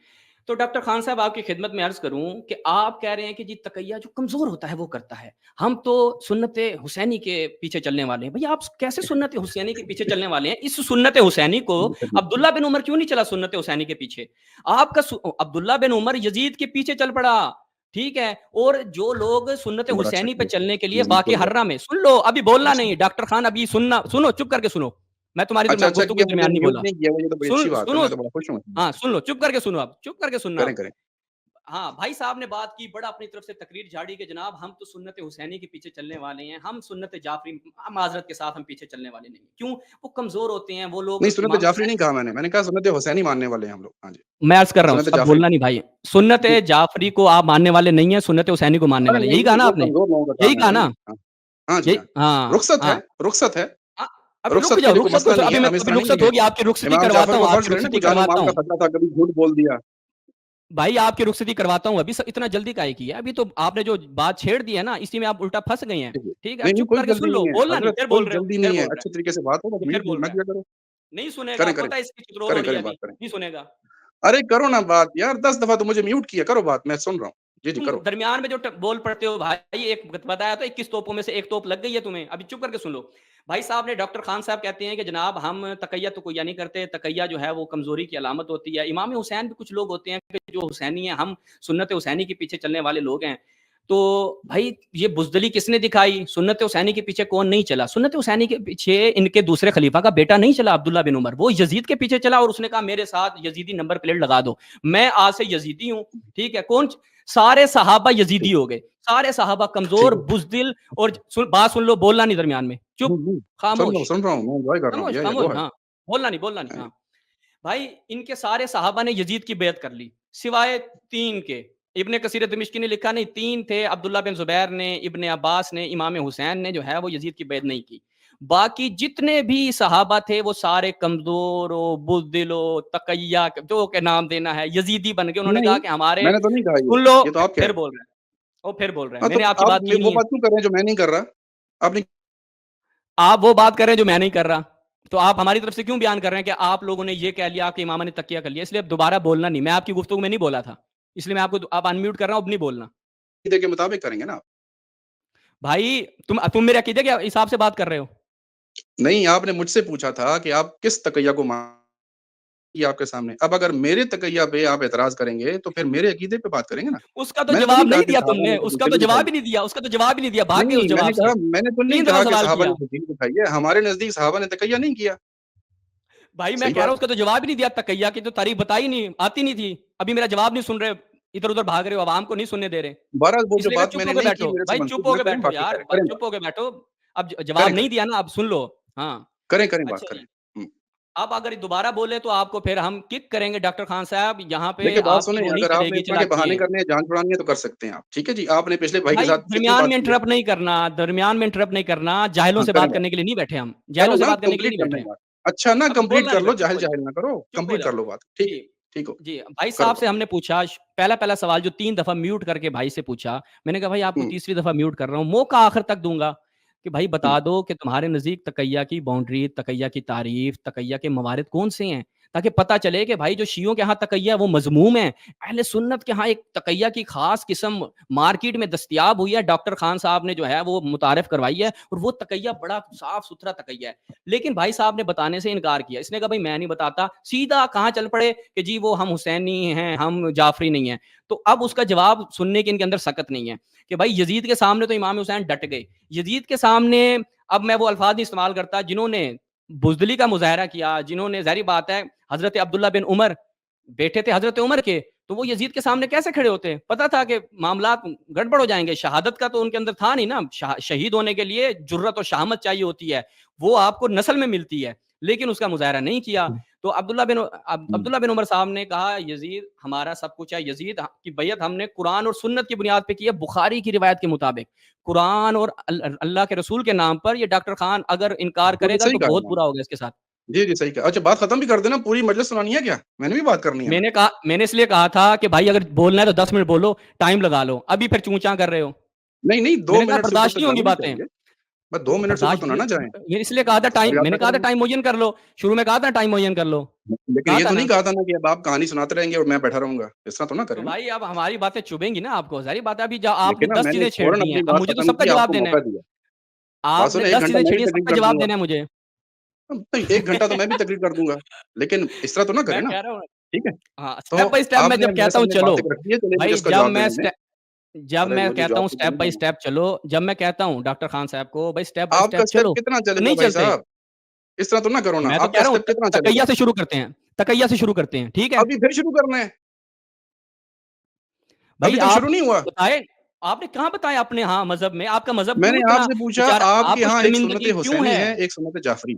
تو ڈاکٹر خان صاحب آپ کی خدمت میں عرض کروں کہ آپ کہہ رہے ہیں کہ جی تقیہ جو کمزور ہوتا ہے وہ کرتا ہے, ہم تو سنت حسینی کے پیچھے چلنے والے ہیں. بھئی آپ کیسے سنت حسینی کے پیچھے چلنے والے ہیں؟ اس سنت حسینی کو عبداللہ بن عمر کیوں نہیں چلا سنت حسینی کے پیچھے؟ آپ کا عبداللہ بن عمر یزید کے پیچھے چل پڑا, ٹھیک ہے. اور جو لوگ سنت بڑا اچھا حسینی پہ کیا, چلنے کے لیے یزید واقع بول حرہ میں, سن لو ابھی بولنا رہا. نہیں ڈاکٹر خان, ابھی سننا, سنو چپ کر کے سنو, میں تمہاری اچھا اچھا گفتگو کیا, کے مجھے درمیان نہیں میوٹ بولا. نہیں کیا, یہ تو بڑی اچھی بات ہے, سنو, میں تو بڑا خوش ہوں. ہاں سن لو, چپ کر کے سنو, آپ چپ کر کے سننا. کریں کریں. ہاں بھائی صاحب نے بات کی, بڑا اپنی طرف سے تقریر جھاڑی کہ جناب ہم تو سنت حسینی کے پیچھے چلنے والے ہیں, ہم سنت جعفری معذرت کے ساتھ ہم پیچھے چلنے والے نہیں. کیوں؟ وہ کمزور ہوتے ہیں وہ لوگ. نہیں, سنت امام جعفری حسین, نہیں کہا میں نے کہا سنت حسینی ماننے والے ہیں ہم لوگ. ہاں جی, میں عرض کر رہا ہوں, سنت اب جعفری. بولنا نہیں بھائی. سنت جی, جعفری کو آپ ماننے والے نہیں ہیں, سنت حسینی کو ماننے ارے والے, نہیں یہی کہا نہیں, نا وہ آپ نے؟ کمزور لوگوں کا یہی کام ہے کہا بھائی. نا؟ ہاں ہاں جی یہی, ہاں. ہاں رخصت ہے, ہاں. رخصت ہے. ابھی رک رخصت کے جاؤ, لیے کوئی رخصت مسئلہ تو نہیں ابھی ہے, میں ہم اس ابھی طرح نہیں رخصت ہے. ہوگی, آپ کی رخصتی امام کرواتا جعفر ہوں, کو آپ فرض کی کریں نا, رخصتی کوئی جان و کرواتا مال ہوں. کا خطرہ تھا, کبھی جھوٹ بول دیا. بھائی آپ کی رخصتی کرواتا ہوں, ابھی اتنا جلدی کاہے کی ہے؟ ابھی تو آپ نے جو بات چھیڑ دی ہے نا, اسی میں آپ الٹا پھنس گئے ہیں. ٹھیک ہے, نہیں اب نہیں, چپ کوئی کر کے جلدی سن لو, نہیں ہے بولنا نہیں, حضرت, پھر بول کوئی رہے ہو, جلدی پھر نہیں ہے. بول رہے اچھے طریقے سے بات ہو, بس ہو, پھر میوٹ بول نہ رہے کیا کرو. نہیں سنے گا, کریں کریں پتہ ہے اس کی چترول ہو کریں رہی ہے, کریں, ابھی بات کریں. نہیں سنے گا. ارے کرو نا بات یار, 10 دفعہ تو مجھے میوٹ کیا, کرو بات, میں سن رہا ہوں. جی جی تم کرو. درمیان میں جو بول پڑتے ہو بھائی, ایک بتایا تو 21 توپوں میں سے ایک توپ لگ گئی ہے تمہیں, ابھی چپ کر کے سن لو. بھائی صاحب نے, ڈاکٹر خان صاحب کہتے ہیں کہ جناب ہم تقیہ تو کوئی نہیں کرتے, تقیہ جو ہے وہ کمزوری کی علامت ہوتی ہے. امام حسین بھی کچھ لوگ ہوتے ہیں کہ جو حسینی ہیں, ہم سنت حسینی کے پیچھے چلنے والے لوگ ہیں. تو بھائی یہ بزدلی کس نے دکھائی؟ سنت حسینی کے پیچھے کون نہیں چلا؟ سنت حسینی کے پیچھے ان کے دوسرے خلیفہ کا بیٹا نہیں چلا, عبداللہ بن عمر, وہ یزید کے پیچھے چلا اور اس نے کہا میرے ساتھ یزیدی نمبر پلیٹ لگا دو, میں آج سے یزیدی ہوں. ٹھیک ہے, کون؟ سارے صحابہ یزیدی ہو گئے, سارے صحابہ کمزور, ٹھیک ہے. بزدل. اور بات سن لو, بولنا نہیں درمیان میں, چپ, خاموش, سن رہا ہوں, میں انجوائے کر رہا ہوں. خاموش, گو خاموش. ہے. ہاں بولنا نہیں, بولنا نہیں. ہاں بھائی, ان کے سارے صحابہ نے یزید کی بیعت کر لی سوائے 3 کے. ابن کثیر دمشقی نے لکھا نہیں, 3 تھے, عبداللہ بن زبیر نے, ابن عباس نے, امام حسین نے جو ہے وہ یزید کی بیعت نہیں کی. باقی جتنے بھی صحابہ تھے وہ سارے کمزور و بزدل و تقیہ جو کہ نام دینا ہے, یزیدی بن گئے. انہوں نے کہا نہیں, کہ ہمارے, میں نے تو نہیں کہا سن لو, یہ تو آپ کہہ پھر رہے ہیں. بول رہے ہیں, وہ پھر بول رہے ہیں, ہاں میں تو نے آپ کی آپ بات کی وہ نہیں ہے. بات کیوں کر رہے ہیں جو میں نہیں کر رہا؟ آپ نے آپ وہ بات کر رہے ہیں جو میں نہیں کر رہا, تو آپ ہماری طرف سے کیوں بیان کر رہے ہیں کہ آپ لوگوں نے یہ کہہ لیا کہ امام نے تقیہ کر لیا؟ اس لیے اب دوبارہ بولنا نہیں, میں آپ کی گفتگو میں نہیں بولا تھا, اس لیے میں آپ کو آپ انمیوٹ کر رہا ہوں, اب نہیں بولنا. عقیدے کے مطابق کریں گے نا. بھائی تم میرے عقیدے کے حساب سے بات کر رہے ہو. نہیں, آپ نے مجھ سے پوچھا تھا کہ آپ کس تقیہ کو یہ آپ کے سامنے. اب اگر میرے تقیہ پہ آپ اعتراض کریں گے تو پھر میرے عقیدے پہ بات کریں گے نا. اس کا تو میں نے جواب نہیں کہا نہیں کہ دیا تم صحابہ نے, نے اس کا تو بزدلی جواب دکھائی. ہی نہیں دیا, اس کا تو جواب ہی نہیں دیا, بھاگ گئے اس نہیں, جواب سے. میں نے تو نہیں 3 کہا دفعہ کہ سوال صحابہ کیا. نے بزدلی دکھائی ہے. ہمارے نزدیک صحابہ نے تقیہ نہیں کیا. بھائی میں صحیح کہہ رہا ہوں بات اس کا تو جواب ہی نہیں دیا, تقیہ کی تو تعریف بتائی نہیں, آتی نہیں تھی. ابھی میرا جواب نہیں سن رہے, ادھر ادھر بھاگ رہے ہو, عوام کو نہیں سننے دے رہے. بہرحال وہ اس جو لیے کہ بات میں چپ نے ہو کے نہیں کی بیٹھو میرے سے بھائی, چپ منسوخ ہو نہ کے کریں, بیٹھو باقی یار, کریں چپ بات ہو کے بیٹھو. اب جواب کریں نہیں کریں دیا نا, اب سن لو. ہاں کریں کریں بات اچھا کریں. جی, اب اگر دوبارہ بولے تو آپ کو پھر ہم کک کریں گے. ڈاکٹر خان صاحب یہاں پہ دیکھیں بات آپ کی سنیں, وہ نہیں اگر چلے آپ نے گی اس طرح کے چلاکی بہانے ہے. کرنے ہیں, جان چھڑانی ہے تو کر سکتے ہیں آپ. ٹھیک ہے جی, آپ نے پچھلے بھائی کے بھائی ساتھ کتنی درمیان بات میں کی ہے. انٹرپٹ نہیں کرنا, درمیان میں انٹرپٹ نہیں کرنا. جاہلوں ہاں سے کریں بات بات, کرنے کے لیے نہیں بیٹھے ہم, کرو جاہلوں سے نا, بات کرنے کے لیے کمپلیٹ نہیں کر لیں بیٹھے. بات. اچھا نا, اب کمپلیٹ بولنا کر نہیں لو, بھائی, چپ جاہل ہو جاؤ, جاہل نہ کرو, چپ ہو کمپلیٹ کر جاؤ. لو بات. ٹھیک جی ٹھیک ہو, جی, بھائی کرو صاحب سے کرو. ہم نے پوچھا, پہلا سوال جو 3 دفعہ میوٹ کر کے بھائی سے پوچھا, میں نے کہا بھائی آپ کو ہوں, تیسری دفعہ میوٹ کر رہا ہوں, موقع آخر تک دوں گا کہ بھائی ہوں. بتا دو کہ تمہارے نزدیک تقیہ کی باؤنڈری, تقیہ کی تعریف, تقیہ کے موارد کون سے ہیں. تاکہ پتہ چلے کہ بھائی جو شیعوں کے ہاں تقیہ وہ مذموم ہے، اہل سنت کے ہاں ایک تقیہ کی خاص قسم مارکیٹ میں دستیاب ہوئی ہے، ڈاکٹر خان صاحب نے جو ہے وہ متعارف کروائی ہے، اور وہ تقیہ بڑا صاف ستھرا تقیہ ہے۔ لیکن بھائی صاحب نے بتانے سے انکار کیا، اس نے کہا بھائی میں نہیں بتاتا، سیدھا کہاں چل پڑے کہ جی وہ ہم حسینی ہیں، ہم جعفری نہیں ہیں۔ تو اب اس کا جواب سننے کے ان کے اندر سکت نہیں ہے کہ بھائی یزید کے سامنے تو امام حسین ڈٹ گئے، یزید کے سامنے اب میں وہ الفاظ نہیں استعمال کرتا جنہوں نے بزدلی کا مظاہرہ کیا، جنہوں نے ظاہری بات ہے حضرت عبداللہ بن عمر بیٹے تھے حضرت عمر کے، تو وہ یزید کے سامنے کیسے کھڑے ہوتے؟ پتا تھا کہ معاملات گڑبڑ ہو جائیں گے، شہادت کا تو ان کے اندر تھا نہیں نا، شہید ہونے کے لیے جرت و شہامت چاہیے ہوتی ہے، وہ آپ کو نسل میں ملتی ہے، لیکن اس کا مظاہرہ نہیں کیا۔ تو عبداللہ بن عمر صاحب نے کہا یزید ہمارا سب کچھ ہے، یزید کی بیعت ہم نے قرآن اور سنت کی بنیاد پہ کی ہے، بخاری کی روایت کے مطابق قرآن اور اللہ کے رسول کے نام پر۔ یہ ڈاکٹر خان اگر انکار وہ کرے گا صحیح تو کہا بہت انہوں برا ہوگا اس کے ساتھ۔ نے۔ جی، جی، صحیح کہا۔ اچھا بات ختم بھی کر دینا، پوری مجلس سنانی ہے کیا؟ میں نے بھی بات کرنی ہے نا۔ میں نے اس لیے کہا تھا کہ بھائی اگر بولنا ہے تو 10 منٹ بولو، ٹائم لگا لو، ابھی پھر چونچاں کر رہے ہو۔ نہیں، نہیں، میں 2 نے کہا منٹ سے اوپر برداشت تو نہیں ہوں گی جانا نہیں باتیں، چاہیے۔ بس 2 منٹ سے اوپر برداشت تو نہ جائیں۔ یہ اس لیے کہا تھا اور ٹائم، یاد میں نہ نے کہا تھا کریں۔ ٹائم معین کر لو، شروع میں کہا تھا ٹائم معین کر لو، لیکن کہا یہ تھا تو نا۔ نہیں کہا تھا نا کہ اب آپ کہانی سناتے رہیں گے اور میں بیٹھا رہوں گا، اس طرح تو نہ تو کریں نا۔ بھائی اب ہماری باتیں چبھیں گی نا آپ کو، ظاہری بات ہے ابھی آپ نے لیکن نا 10 میں نے چیزیں چھیڑ فوراً دی ہیں، اپنی اب بات مجھے تو ختم سب کا کی، آپ جواب کو دینا ہے۔ موقع دیا۔ آپ بات نے سنیں، 1 10 گھنٹہ چیزیں میں بھی چھیڑی ہیں، سب تقریر کا کر دوں جواب گا۔ دینا ہے مجھے۔ 1 گھنٹہ تو میں بھی تقریر کر دوں گا، لیکن اس طرح تو نہ کریں میں نا، کہہ رہا ہوں ٹھیک ہے؟ ہاں، تو سٹیپ بائی سٹیپ آپ میں نے جب میرے کہتا ہوں سامنے چلو، باتیں رکھی ہے، چلیے مجھے بھائی اس کا جواب دینے دیں۔ جب ارے میں مجھے کہتا جواب ہوں تو سٹیپ دینے بائی دیں نا۔ سٹیپ چلو، جب میں کہتا ہوں ڈاکٹر خان صاحب کو بھائی سٹیپ بائی آپ کا سٹیپ سٹیپ چلو، کتنا تو چلے گا نہیں بھائی چلتے۔ صاحب؟ اس طرح تو نہ کرو نا، میں تو آپ کہہ کا رہا ہوں سٹیپ کتنا چلے تقیہ گا؟ سے شروع کرتے ہیں، تقیہ سے شروع کرتے ہیں، ٹھیک ہے؟ ابھی پھر شروع کرنا ہے؟ ابھی بھائی تک آپ شروع نہیں ہوا؟ بتائیں، آپ نے کہاں بتایا اپنے ہاں مذہب میں، آپ کا مذہب میں کیوں نے آپ اتنا سے پوچھا، بیچارہ، آپ کے آپ کو یہاں ایک سنت شرمندگی کیوں حسینی ہے؟ ہے، ایک سنت جعفری۔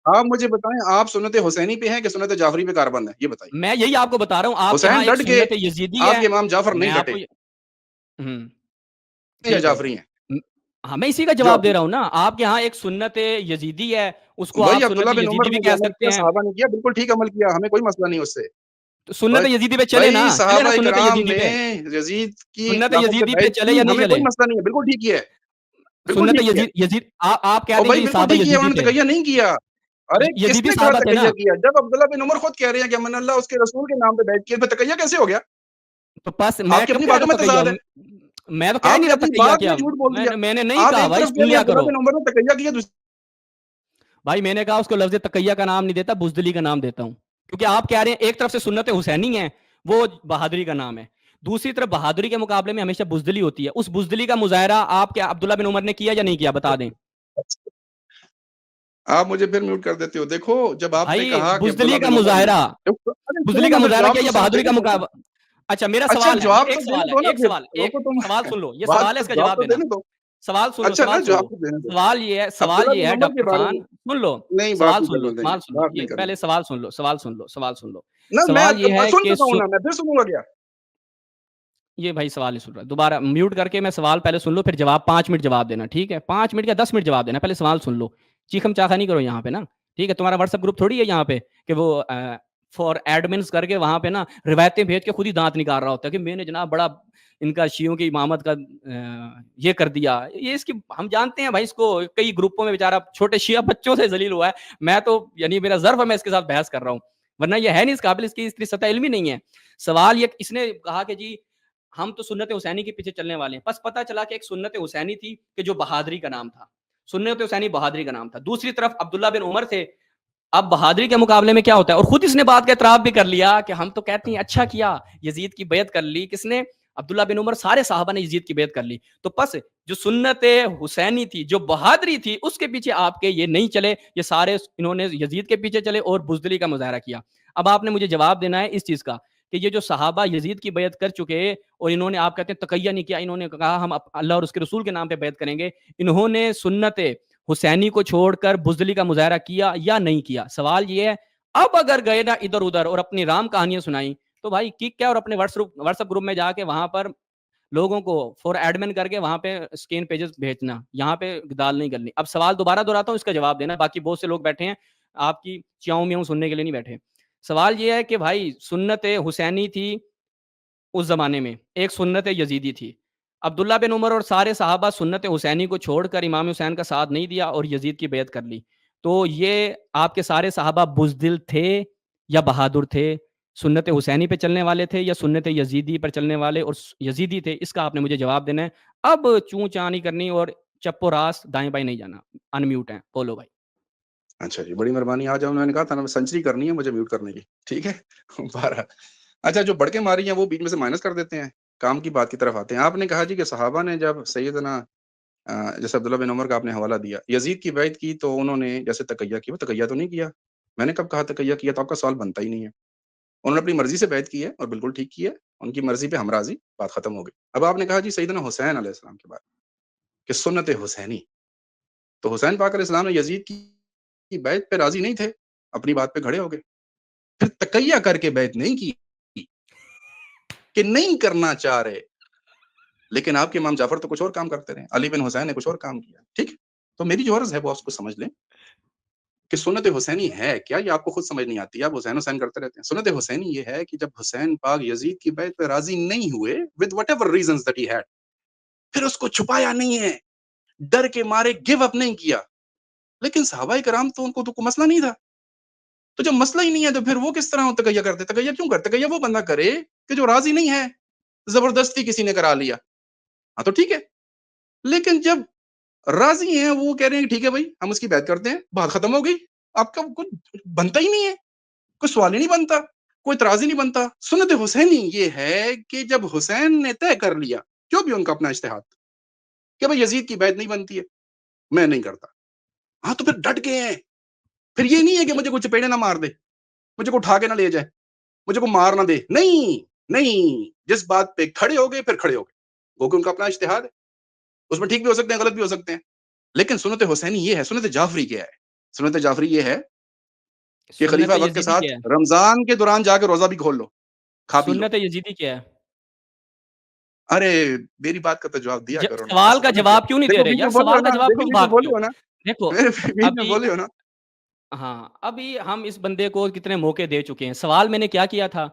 آپ مجھے بتائیں، آپ سنت حسینی پہ ہیں کہ سنت جعفری پہ کاربند ہے؟ یہ بتائیے۔ میں یہی آپ کو بتا رہا ہوں، آپ کے حسین ہاں ایک ڈٹ کے، سنت یزیدی آپ ہے، کے امام جعفر میں نہیں آپ ڈٹے کو ہوں یا ٹھیک ہے، جعفری ہیں؟ ہاں میں اسی کا جو جواب دے رہا ہوں نا، آپ کے ہاں ایک سنت یزیدی ہے، اس کو وہی آپ عبداللہ سنت بن عمر یزیدی بھی نے جو کہہ عمل سکتے کیا، ہیں، صحابہ نے کیا، بالکل ٹھیک عمل کیا، ہمیں کوئی مسئلہ نہیں اس سے۔ تو سنت بھائی یزیدی پہ چلے نا، بھائی چلے نا صحابہ سنت کرام یزیدی نے پہ، یزید کی سنت خلافت پہ یزیدی پہ بیعت چلے کی، یا نہیں ہمیں کوئی چلے؟ مسئلہ نہیں ہے، بالکل ٹھیک کیا ہے، بالکل سنت ٹھیک کیا ہے۔ آپ کہہ اور دیں بھائی کہ بالکل صحابہ ٹھیک کیا، یزیدی انہوں نے تھے، تقیہ نہیں کیا۔ ارے کس یزیدی نے کہا صحابہ تھے نا، تقیہ کیا؟ جب عبداللہ بن عمر خود کہہ رہے ہیں کہ من اللہ اس کے رسول کے نام پہ بیعت کیا، پھر تقیہ کیسے ہو گیا؟ تو پس میں آپ کی کب اپنی کہہ باتوں رہا میں تقیہ، تضاد ہے۔ میں تو کہہ آپ نہیں نے رہا اپنی تقیہ بات کیا، میں جھوٹ بول دیا۔ میں نے نہیں آپ کہا ایک بھائی، طرف کہہ سن رہے ہیں لیا عبداللہ کرو، بن عمر نے تقیہ کیا، بھائی میں نے کہا اس کو لفظ تقیہ کا نام نہیں دیتا، بزدلی کا نام دیتا ہوں، کیونکہ آپ کہہ رہے ہیں ایک طرف سے سنت حسینی ہے، وہ بہادری کا نام ہے، دوسری طرف بہادری کے مقابلے میں ہمیشہ بزدلی ہوتی ہے، اس بزدلی کا مظاہرہ آپ کیا عبداللہ بن عمر نے کیا یا نہیں کیا، بتا دیں آپ مجھے پھر میوٹ کر دیتے ہو۔ دیکھو جب آپ نے بھائی، کہا کہ عبداللہ بزدلی کا بن عمر نے، مظاہرہ، ارے بزدلی سنو کا نا، پھر مظاہرہ جواب کیا تو یا صرف بہادری دینے کا دو نا۔ مقابلہ؟ اچھا میرا اچھا سوال ہے، جواب تو ایک دینے سوال ہے، دو نا ایک پھر، سوال، ایک روکو تم۔ سوال سن لو، یہ بات سوال ہے، تو اس کا جواب جواب تو دینا، دینے دو۔ سوال سن لو، اچھا نا سوال سن جواب لو، تو دینے دو۔ سوال عبداللہ یہ بن ہے عمر ڈاکٹر کے بارے خان، میں سن لو، نہیں، بات سوال نہیں سن لو، کرنے دیں گے، بات نہیں یہ کرنے پہلے دیں سوال سن لو، سوال سن لو، گے۔ نہ میں سوال یہ ہے سن کہ چکا ہوں نا، میں پھر سنوں گا کیا؟ یہ بھائی سوال نہیں سن رہا، دوبارہ میوٹ کر کے میں سوال پہلے سن لو، پھر جواب 5 منٹ جواب دینا، ٹھیک ہے؟ 5 منٹ یا 10 منٹ جواب دینا، پہلے سوال سن لو، چیخم چاخا نہیں کرو یہاں پہ نا، ٹھیک ہے؟ تمہارا واٹس ایپ گروپ تھوڑی ہے یہاں پہ کہ وہ فار ایڈمنس کر کے وہاں پہ نا روایتیں بھیج کے خود ہی دانت نکال رہا ہوتا ہے کہ میں نے جناب بڑا ان کا شیعوں کی امامت کا یہ کر دیا، یہ اس کی ہم جانتے ہیں بھائی، اس کو کئی گروپوں میں بیچارہ چھوٹے شیعہ بچوں سے ذلیل ہوا ہے، میں تو یعنی میرا ظرف ہے میں اس کے ساتھ بحث کر رہا ہوں، ورنہ یہ ہے نہیں اس قابل، اس کی اتنی سطح علمی نہیں ہے۔ سوال یہ اس نے کہا کہ جی ہم تو سنت حسینی کے پیچھے چلنے والے ہیں، بس پتہ چلا کہ ایک سنت حسینی تھی کہ جو بہادری کا نام تھا، سنت حسینی بہادری کا نام تھا، دوسری طرف عبداللہ بن عمر تھے، اب بہادری کے مقابلے میں کیا ہوتا ہے، اور خود اس نے بات کا اعتراف بھی کر لیا کہ ہم تو کہتے ہیں اچھا کیا یزید کی بیعت کر لی، کس نے؟ عبداللہ بن عمر، سارے صحابہ نے یزید کی بیعت کر لی، تو پس جو سنت حسینی تھی، جو بہادری تھی، اس کے پیچھے آپ کے یہ نہیں چلے، یہ سارے انہوں نے یزید کے پیچھے چلے اور بزدلی کا مظاہرہ کیا۔ اب آپ نے مجھے جواب دینا ہے اس چیز کا کہ یہ جو صحابہ یزید کی بیعت کر چکے اور انہوں نے، آپ کہتے ہیں تقیہ نہیں کیا، انہوں نے کہا ہم اللہ اور اس کے رسول کے نام پہ بیعت کریں گے، انہوں نے سنت حسینی کو چھوڑ کر بزدلی کا مظاہرہ کیا یا نہیں کیا؟ سوال یہ ہے، اب اگر گئے نا ادھر ادھر اور اپنی رام کہانیاں سنائیں تو بھائی کک کیا اور اپنے واٹس ایپ گروپ میں جا کے وہاں پر لوگوں کو فور ایڈمن کر کے وہاں پہ اسکین پیجز بھیجنا، یہاں پہ دال نہیں کرنی۔ اب سوال دوبارہ دہراتا ہوں، اس کا جواب دینا، باقی بہت سے لوگ بیٹھے ہیں آپ کی چیاؤں میاؤں سننے کے لیے نہیں بیٹھے۔ سوال یہ ہے کہ بھائی سنت حسینی تھی اس زمانے میں، ایک سنت یزیدی تھی، عبداللہ بن عمر اور سارے صحابہ سنت حسینی کو چھوڑ کر امام حسین کا ساتھ نہیں دیا اور یزید کی بیعت کر لی، تو یہ آپ کے سارے صحابہ بزدل تھے یا بہادر تھے، سنت حسینی پہ چلنے والے تھے یا سنت یزیدی پر چلنے والے اور یزیدی تھے؟ اس کا آپ نے مجھے جواب دینا ہے. اب چوں چاں نہیں کرنی اور چپ و راست دائیں بائیں نہیں جانا. انمیوٹ ہیں، بولو بھائی. اچھا جی، بڑی مہربانی. آج میں نے کہا تھا نا سنچری کرنی ہے مجھے میوٹ کرنے کی، ٹھیک ہے. 12. اچھا، جو بڑھ کے ماری ہیں وہ بیچ میں سے مائنس کر دیتے ہیں، کام کی بات کی طرف آتے ہیں. آپ نے کہا جی کہ صحابہ نے جب سیدنا جیسے عبداللہ بن عمر کا آپ نے حوالہ دیا، یزید کی بیعت کی تو انہوں نے جیسے تقیہ کیا، وہ تقیہ تو نہیں کیا. میں نے کب کہا تقیہ کیا؟ تو آپ کا سوال بنتا ہی نہیں ہے. انہوں نے اپنی مرضی سے بیعت کی ہے اور بالکل ٹھیک کی ہے، ان کی مرضی پہ ہم راضی، بات ختم ہو گئی. اب آپ نے کہا جی سیدنا حسین علیہ السلام کے بارے کہ سنت حسینی، تو حسین پاک علیہ السلام نے یزید کی بیعت پہ راضی نہیں تھے، اپنی بات پہ کھڑے ہو گئے. پھر تقیہ کر کے بیعت نہیں کی کہ نہیں کرنا چاہ رہے، لیکن آپ کے امام جعفر تو کچھ اور کام کرتے رہے، علی بن حسین نے کچھ اور کام کیا. ٹھیک، تو میری جو عرض ہے وہ آپ کو سمجھ لیں کہ سنت حسینی ہے کیا، یہ آپ کو خود سمجھ نہیں آتی، آپ حسین حسین کرتے رہتے ہیں. سنت حسینی یہ ہے کہ جب حسین پاک یزید کی بیعت پہ راضی نہیں ہوئے with whatever reasons that he had، پھر اس کو چھپایا نہیں ہے، ڈر کے مارے گیو اپ نہیں کیا. لیکن صحابہ کرام تو ان کو تو کوئی مسئلہ نہیں تھا. تو جب مسئلہ ہی نہیں ہے تو پھر وہ کس طرح تقیہ کرتے؟ تقیہ کیوں کرتے؟ تقیہ وہ بندہ کرے کہ جو راضی نہیں ہے، زبردستی کسی نے کرا لیا، ہاں تو ٹھیک ہے. لیکن جب راضی ہیں وہ کہہ رہے ہیں ٹھیک ہے بھائی ہم اس کی بیعت کرتے ہیں، بات ختم ہو گئی. آپ کا کچھ بنتا ہی نہیں ہے، کوئی سوال ہی نہیں بنتا، کوئی اعتراض ہی نہیں بنتا. سنت حسینی یہ ہے کہ جب حسین نے طے کر لیا، جو بھی ان کا اپنا اجتہاد، کہ بھائی یزید کی بیعت نہیں بنتی ہے، میں نہیں کرتا، ہاں تو پھر ڈٹ گئے ہیں. پھر یہ نہیں ہے کہ مجھے کوئی چپیڑے نہ مار دے، مجھے کو اٹھا کے نہ لے جائے، مجھے کو مار نہ دے. نہیں نہیں، جس بات پہ کھڑے ہو گئے پھر کھڑے ہو گئے. وہ کہ ان کا اپنا اجتہاد ہے، اس میں ٹھیک بھی ہو سکتے ہیں، غلط بھی ہو سکتے ہیں. لیکن سنت حسینی یہ ہے. سنت جعفری کیا ہے؟ سنت جعفری یہ ہے کہ سنت خلیفہ وقت کے یزیدی ساتھ کیا ہے؟ رمضان کے دوران جا کے روزہ بھی کھول لو، کھا پی لو. سنت یزیدی کیا ہے؟ ارے میری بات کا تو جواب دیا کرو نا، سوال ایسے کا تھوڑا کیا. جواب کیوں نہیں دے دیکھو رہے بیچ یار؟ میں بولے ہو سوال کا نا، جواب دیکھو کیوں بیچ میں بھاگتے بولے ہو؟ ہو نا، دیکھو میرے بیچ میں ابھی، بولے ہو نا. ہاں ابھی ہم اس بندے کو کتنے موقع دے چکے ہیں. سوال میں نے کیا کیا تھا؟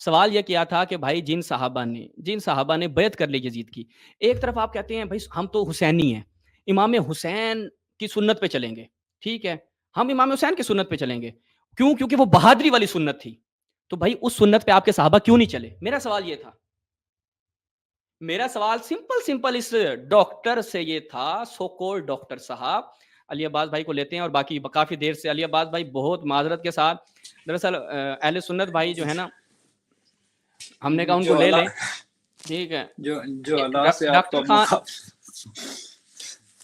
سوال یہ کیا تھا کہ بھائی جن صحابہ نے بیعت کر لی یزید کی، ایک طرف آپ کہتے ہیں بھائی ہم تو حسینی ہیں، امام حسین کی سنت پہ چلیں گے. ٹھیک ہے، ہم امام حسین کی سنت پہ چلیں گے. کیوں؟ کیونکہ وہ بہادری والی سنت تھی. تو بھائی اس سنت پہ آپ کے صحابہ کیوں نہیں چلے؟ میرا سوال یہ تھا. میرا سوال سمپل اس ڈاکٹر سے یہ تھا، سو کول ڈاکٹر صاحب. علی عباس بھائی کو لیتے ہیں اور باقی کافی دیر سے علی عباس بھائی بہت معذرت کے ساتھ، دراصل اہل سنت بھائی جو ہے نا، ہم نے کہا ان کو جو لے اللہ لیں. ٹھیک ہے، جو اللہ سے آپ کو ڈاکٹر اپنا خان،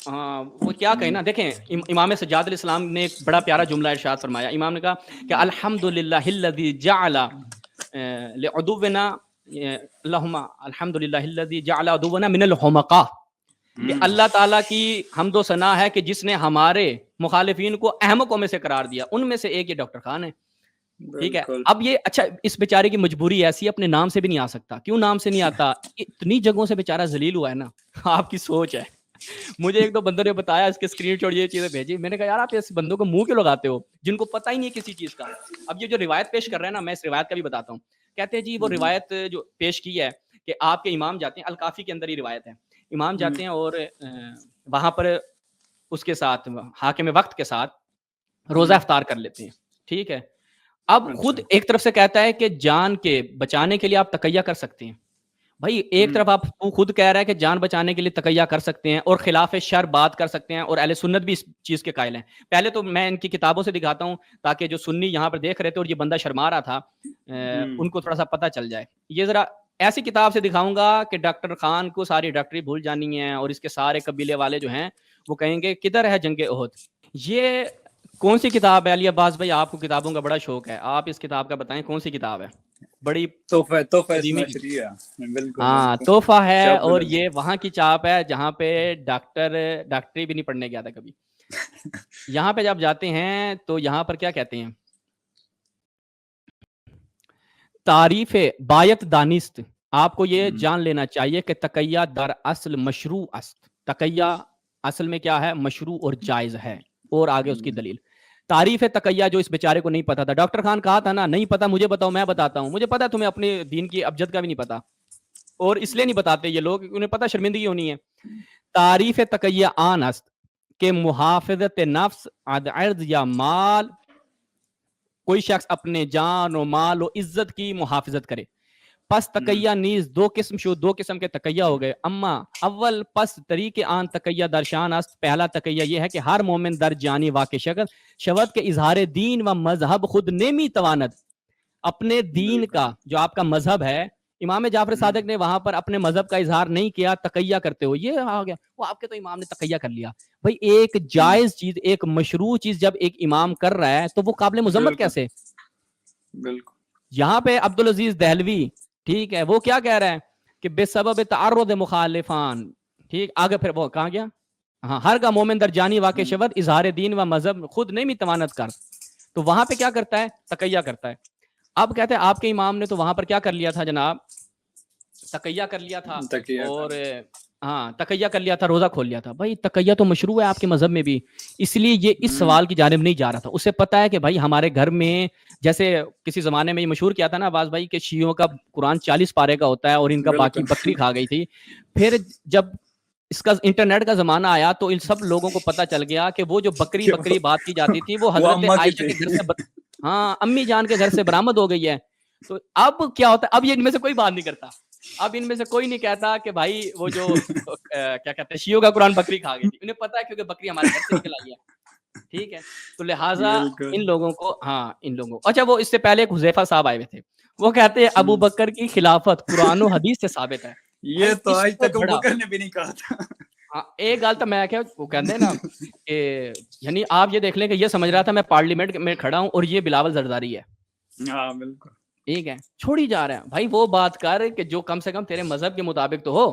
ہاں وہ کیا کہیں نا. دیکھیں امام سجاد علیہ السلام نے ایک بڑا پیارا جملہ ارشاد فرمایا. امام نے کہا کہ الحمدللہ الذی جعل لعدونا، اللہم الحمدللہ الذی جعل عدونا من الحمقاء، کہ اللہ تعالیٰ کی حمد و ثنا ہے کہ جس نے ہمارے مخالفین کو احمقوں میں سے قرار دیا. ان میں سے ایک یہ ڈاکٹر خان ہے. ٹھیک ہے، بالکل اب یہ اچھا اس بیچارے کی مجبوری ایسی ہے، اپنے نام سے بھی نہیں آ سکتا. کیوں نام سے نہیں آتا؟ اتنی جگہوں سے بیچارہ ذلیل ہوا ہے نا. آپ کی سوچ ہے. مجھے ایک دو بندوں نے بتایا اس کے اسکرین شاٹ یہ چیزیں بھیجی. میں نے کہا یار آپ اس بندوں کو منہ کیوں لگاتے ہو جن کو پتہ ہی نہیں ہے کسی چیز کا. اب یہ جو روایت پیش کر رہے ہیں نا، میں اس روایت کا بھی بتاتا ہوں. کہتے ہیں جی وہ روایت جو پیش کی ہے کہ آپ کے امام جاتے ہیں، الکافی کے اندر ہی روایت ہے، امام جاتے ہیں اور وہاں پر اس کے ساتھ حاکم وقت کے ساتھ روزہ افطار کر لیتے ہیں. ٹھیک ہے، اب خود ایک طرف سے کہتا ہے کہ جان کے بچانے کے لیے آپ تقیہ کر سکتے ہیں. بھائی ایک طرف آپ خود کہہ رہا ہے کہ جان بچانے کے لیے تقیہ کر سکتے ہیں اور خلاف شر بات کر سکتے ہیں، اور اہل سنت بھی اس چیز کے قائل ہیں. پہلے تو میں ان کی کتابوں سے دکھاتا ہوں تاکہ جو سنی یہاں پر دیکھ رہے تھے اور یہ بندہ شرما رہا تھا ان کو تھوڑا سا پتہ چل جائے. یہ ذرا ایسی کتاب سے دکھاؤں گا کہ ڈاکٹر خان کو ساری ڈاکٹری بھول جانی ہے اور اس کے سارے قبیلے والے جو ہیں وہ کہیں گے کدھر ہے جنگ احد. یہ کون سی کتاب ہے؟ علی عباس بھائی آپ کو کتابوں کا بڑا شوق ہے، آپ اس کتاب کا بتائیں کون سی کتاب ہے؟ بڑی تحفہ قدیمی، نشریہ. بالکل ہاں بالکل تحفہ ہے. شاہ عبد اور العزیز. یہ وہاں کی چاپ ہے جہاں پہ ڈاکٹری بھی نہیں پڑھنے گیا تھا کبھی. یہاں پہ جب جاتے ہیں تو یہاں پر کیا کہتے ہیں؟ تعریف بایت دانست. آپ کو یہ جان لینا چاہیے کہ تقیہ در اصل مشروع است. تقیہ اصل میں کیا ہے؟ مشروع اور جائز ہے. اور آگے اس کی دلیل. تعریف تقیہ جو اس بیچارے کو نہیں پتا تھا. ڈاکٹر خان کہا تھا نا نہیں پتا مجھے بتاؤ میں بتاتا ہوں. مجھے پتا تمہیں اپنے دین کی ابجد کا بھی نہیں پتا، اور اس لیے نہیں بتاتے یہ لوگ، انہیں پتا شرمندگی ہونی ہے. تعریف تقیہ آن است کہ محافظت نفس عد عرض یا مال کوئی شخص اپنے جان و مال و عزت کی محافظت کرے. پس تقیہ نیز دو قسم کے تقیہ ہو گئے. اما اول پس طریق آن تقیہ درشان است. پہلا تقیہ یہ ہے کہ ہر مومن در جانی واقع شود کے اظہار دین و مذہب خود نیمی تواند. اپنے دین کا جو آپ کا مذہب ہے، امام جعفر صادق نے وہاں پر اپنے مذہب کا اظہار نہیں کیا تقیہ کرتے ہو. یہ آ گیا وہ آپ کے تو امام نے تقیہ کر لیا. بھائی ایک جائز چیز، ایک مشروع چیز جب ایک امام کر رہا ہے تو وہ قابل مذمت کیسے؟ بالکل. یہاں پہ عبدالعزیز دہلوی ٹھیک ہے وہ کیا کہہ رہا ہے کہ بے سبب تعرض مخالفان، ٹھیک آگے پھر وہ کہاں گیا، ہاں ہر کا مومن در جانی واقع شود اظہار دین و مذہب خود نہیں بھی توانت کر. تو وہاں پہ کیا کرتا ہے؟ تقیہ کرتا ہے. اب کہتے ہیں آپ کے امام نے تو وہاں پر کیا کر لیا تھا جناب؟ تقیہ کر لیا تھا. اور ہاں تقیہ کر لیا تھا، روزہ کھول لیا تھا. بھائی تقیہ تو مشروع ہے آپ کے مذہب میں بھی، اس لیے یہ اس سوال کی جانب نہیں جا رہا تھا. اسے پتا ہے کہ بھائی ہمارے گھر میں جیسے کسی زمانے میں یہ مشہور کیا تھا نا عباس بھائی کہ شیعوں کا قرآن 40 پارے کا ہوتا ہے اور ان کا باقی بکری کھا گئی تھی. پھر جب اس کا انٹرنیٹ کا زمانہ آیا تو ان سب لوگوں کو پتا چل گیا کہ وہ جو بکری بات کی جاتی تھی وہ حضرت عائشہ کے گھر سے ہاں امی جان کے گھر سے برآمد ہو گئی ہے. تو اب کیا ہوتا ہے؟ اب یہ ان میں سے کوئی بات نہیں کرتا. اب ان میں سے کوئی نہیں کہتا کہ بھائی وہ جو کیا کہتے ہیں شیعوں کا قرآن بکری کھا گئی تھی. انہیں پتا ہے کیونکہ بکری ہمارے گھر سے نکل آئی ہے. ٹھیک ہے، تو لہٰذا ان لوگوں کو ان لوگوں اچھا وہ اس سے پہلے ایک حذیفہ صاحب آئے ہوئے تھے، وہ کہتے ہیں ابو بکر کی خلافت قرآن و حدیث سے ثابت ہے. یہ تو آج تک ابو بکر نے بھی نہیں کہا تھا. ایک گال تو میں کیا وہ کہتے ہیں نا کہ یعنی آپ یہ دیکھ لیں کہ یہ سمجھ رہا تھا میں پارلیمنٹ میں کھڑا ہوں اور یہ بلاول زرداری ہے. ہاں بالکل ٹھیک ہے، چھوڑی جا رہا ہے. بھائی وہ بات کر کہ جو کم سے کم تیرے مذہب کے مطابق تو ہو.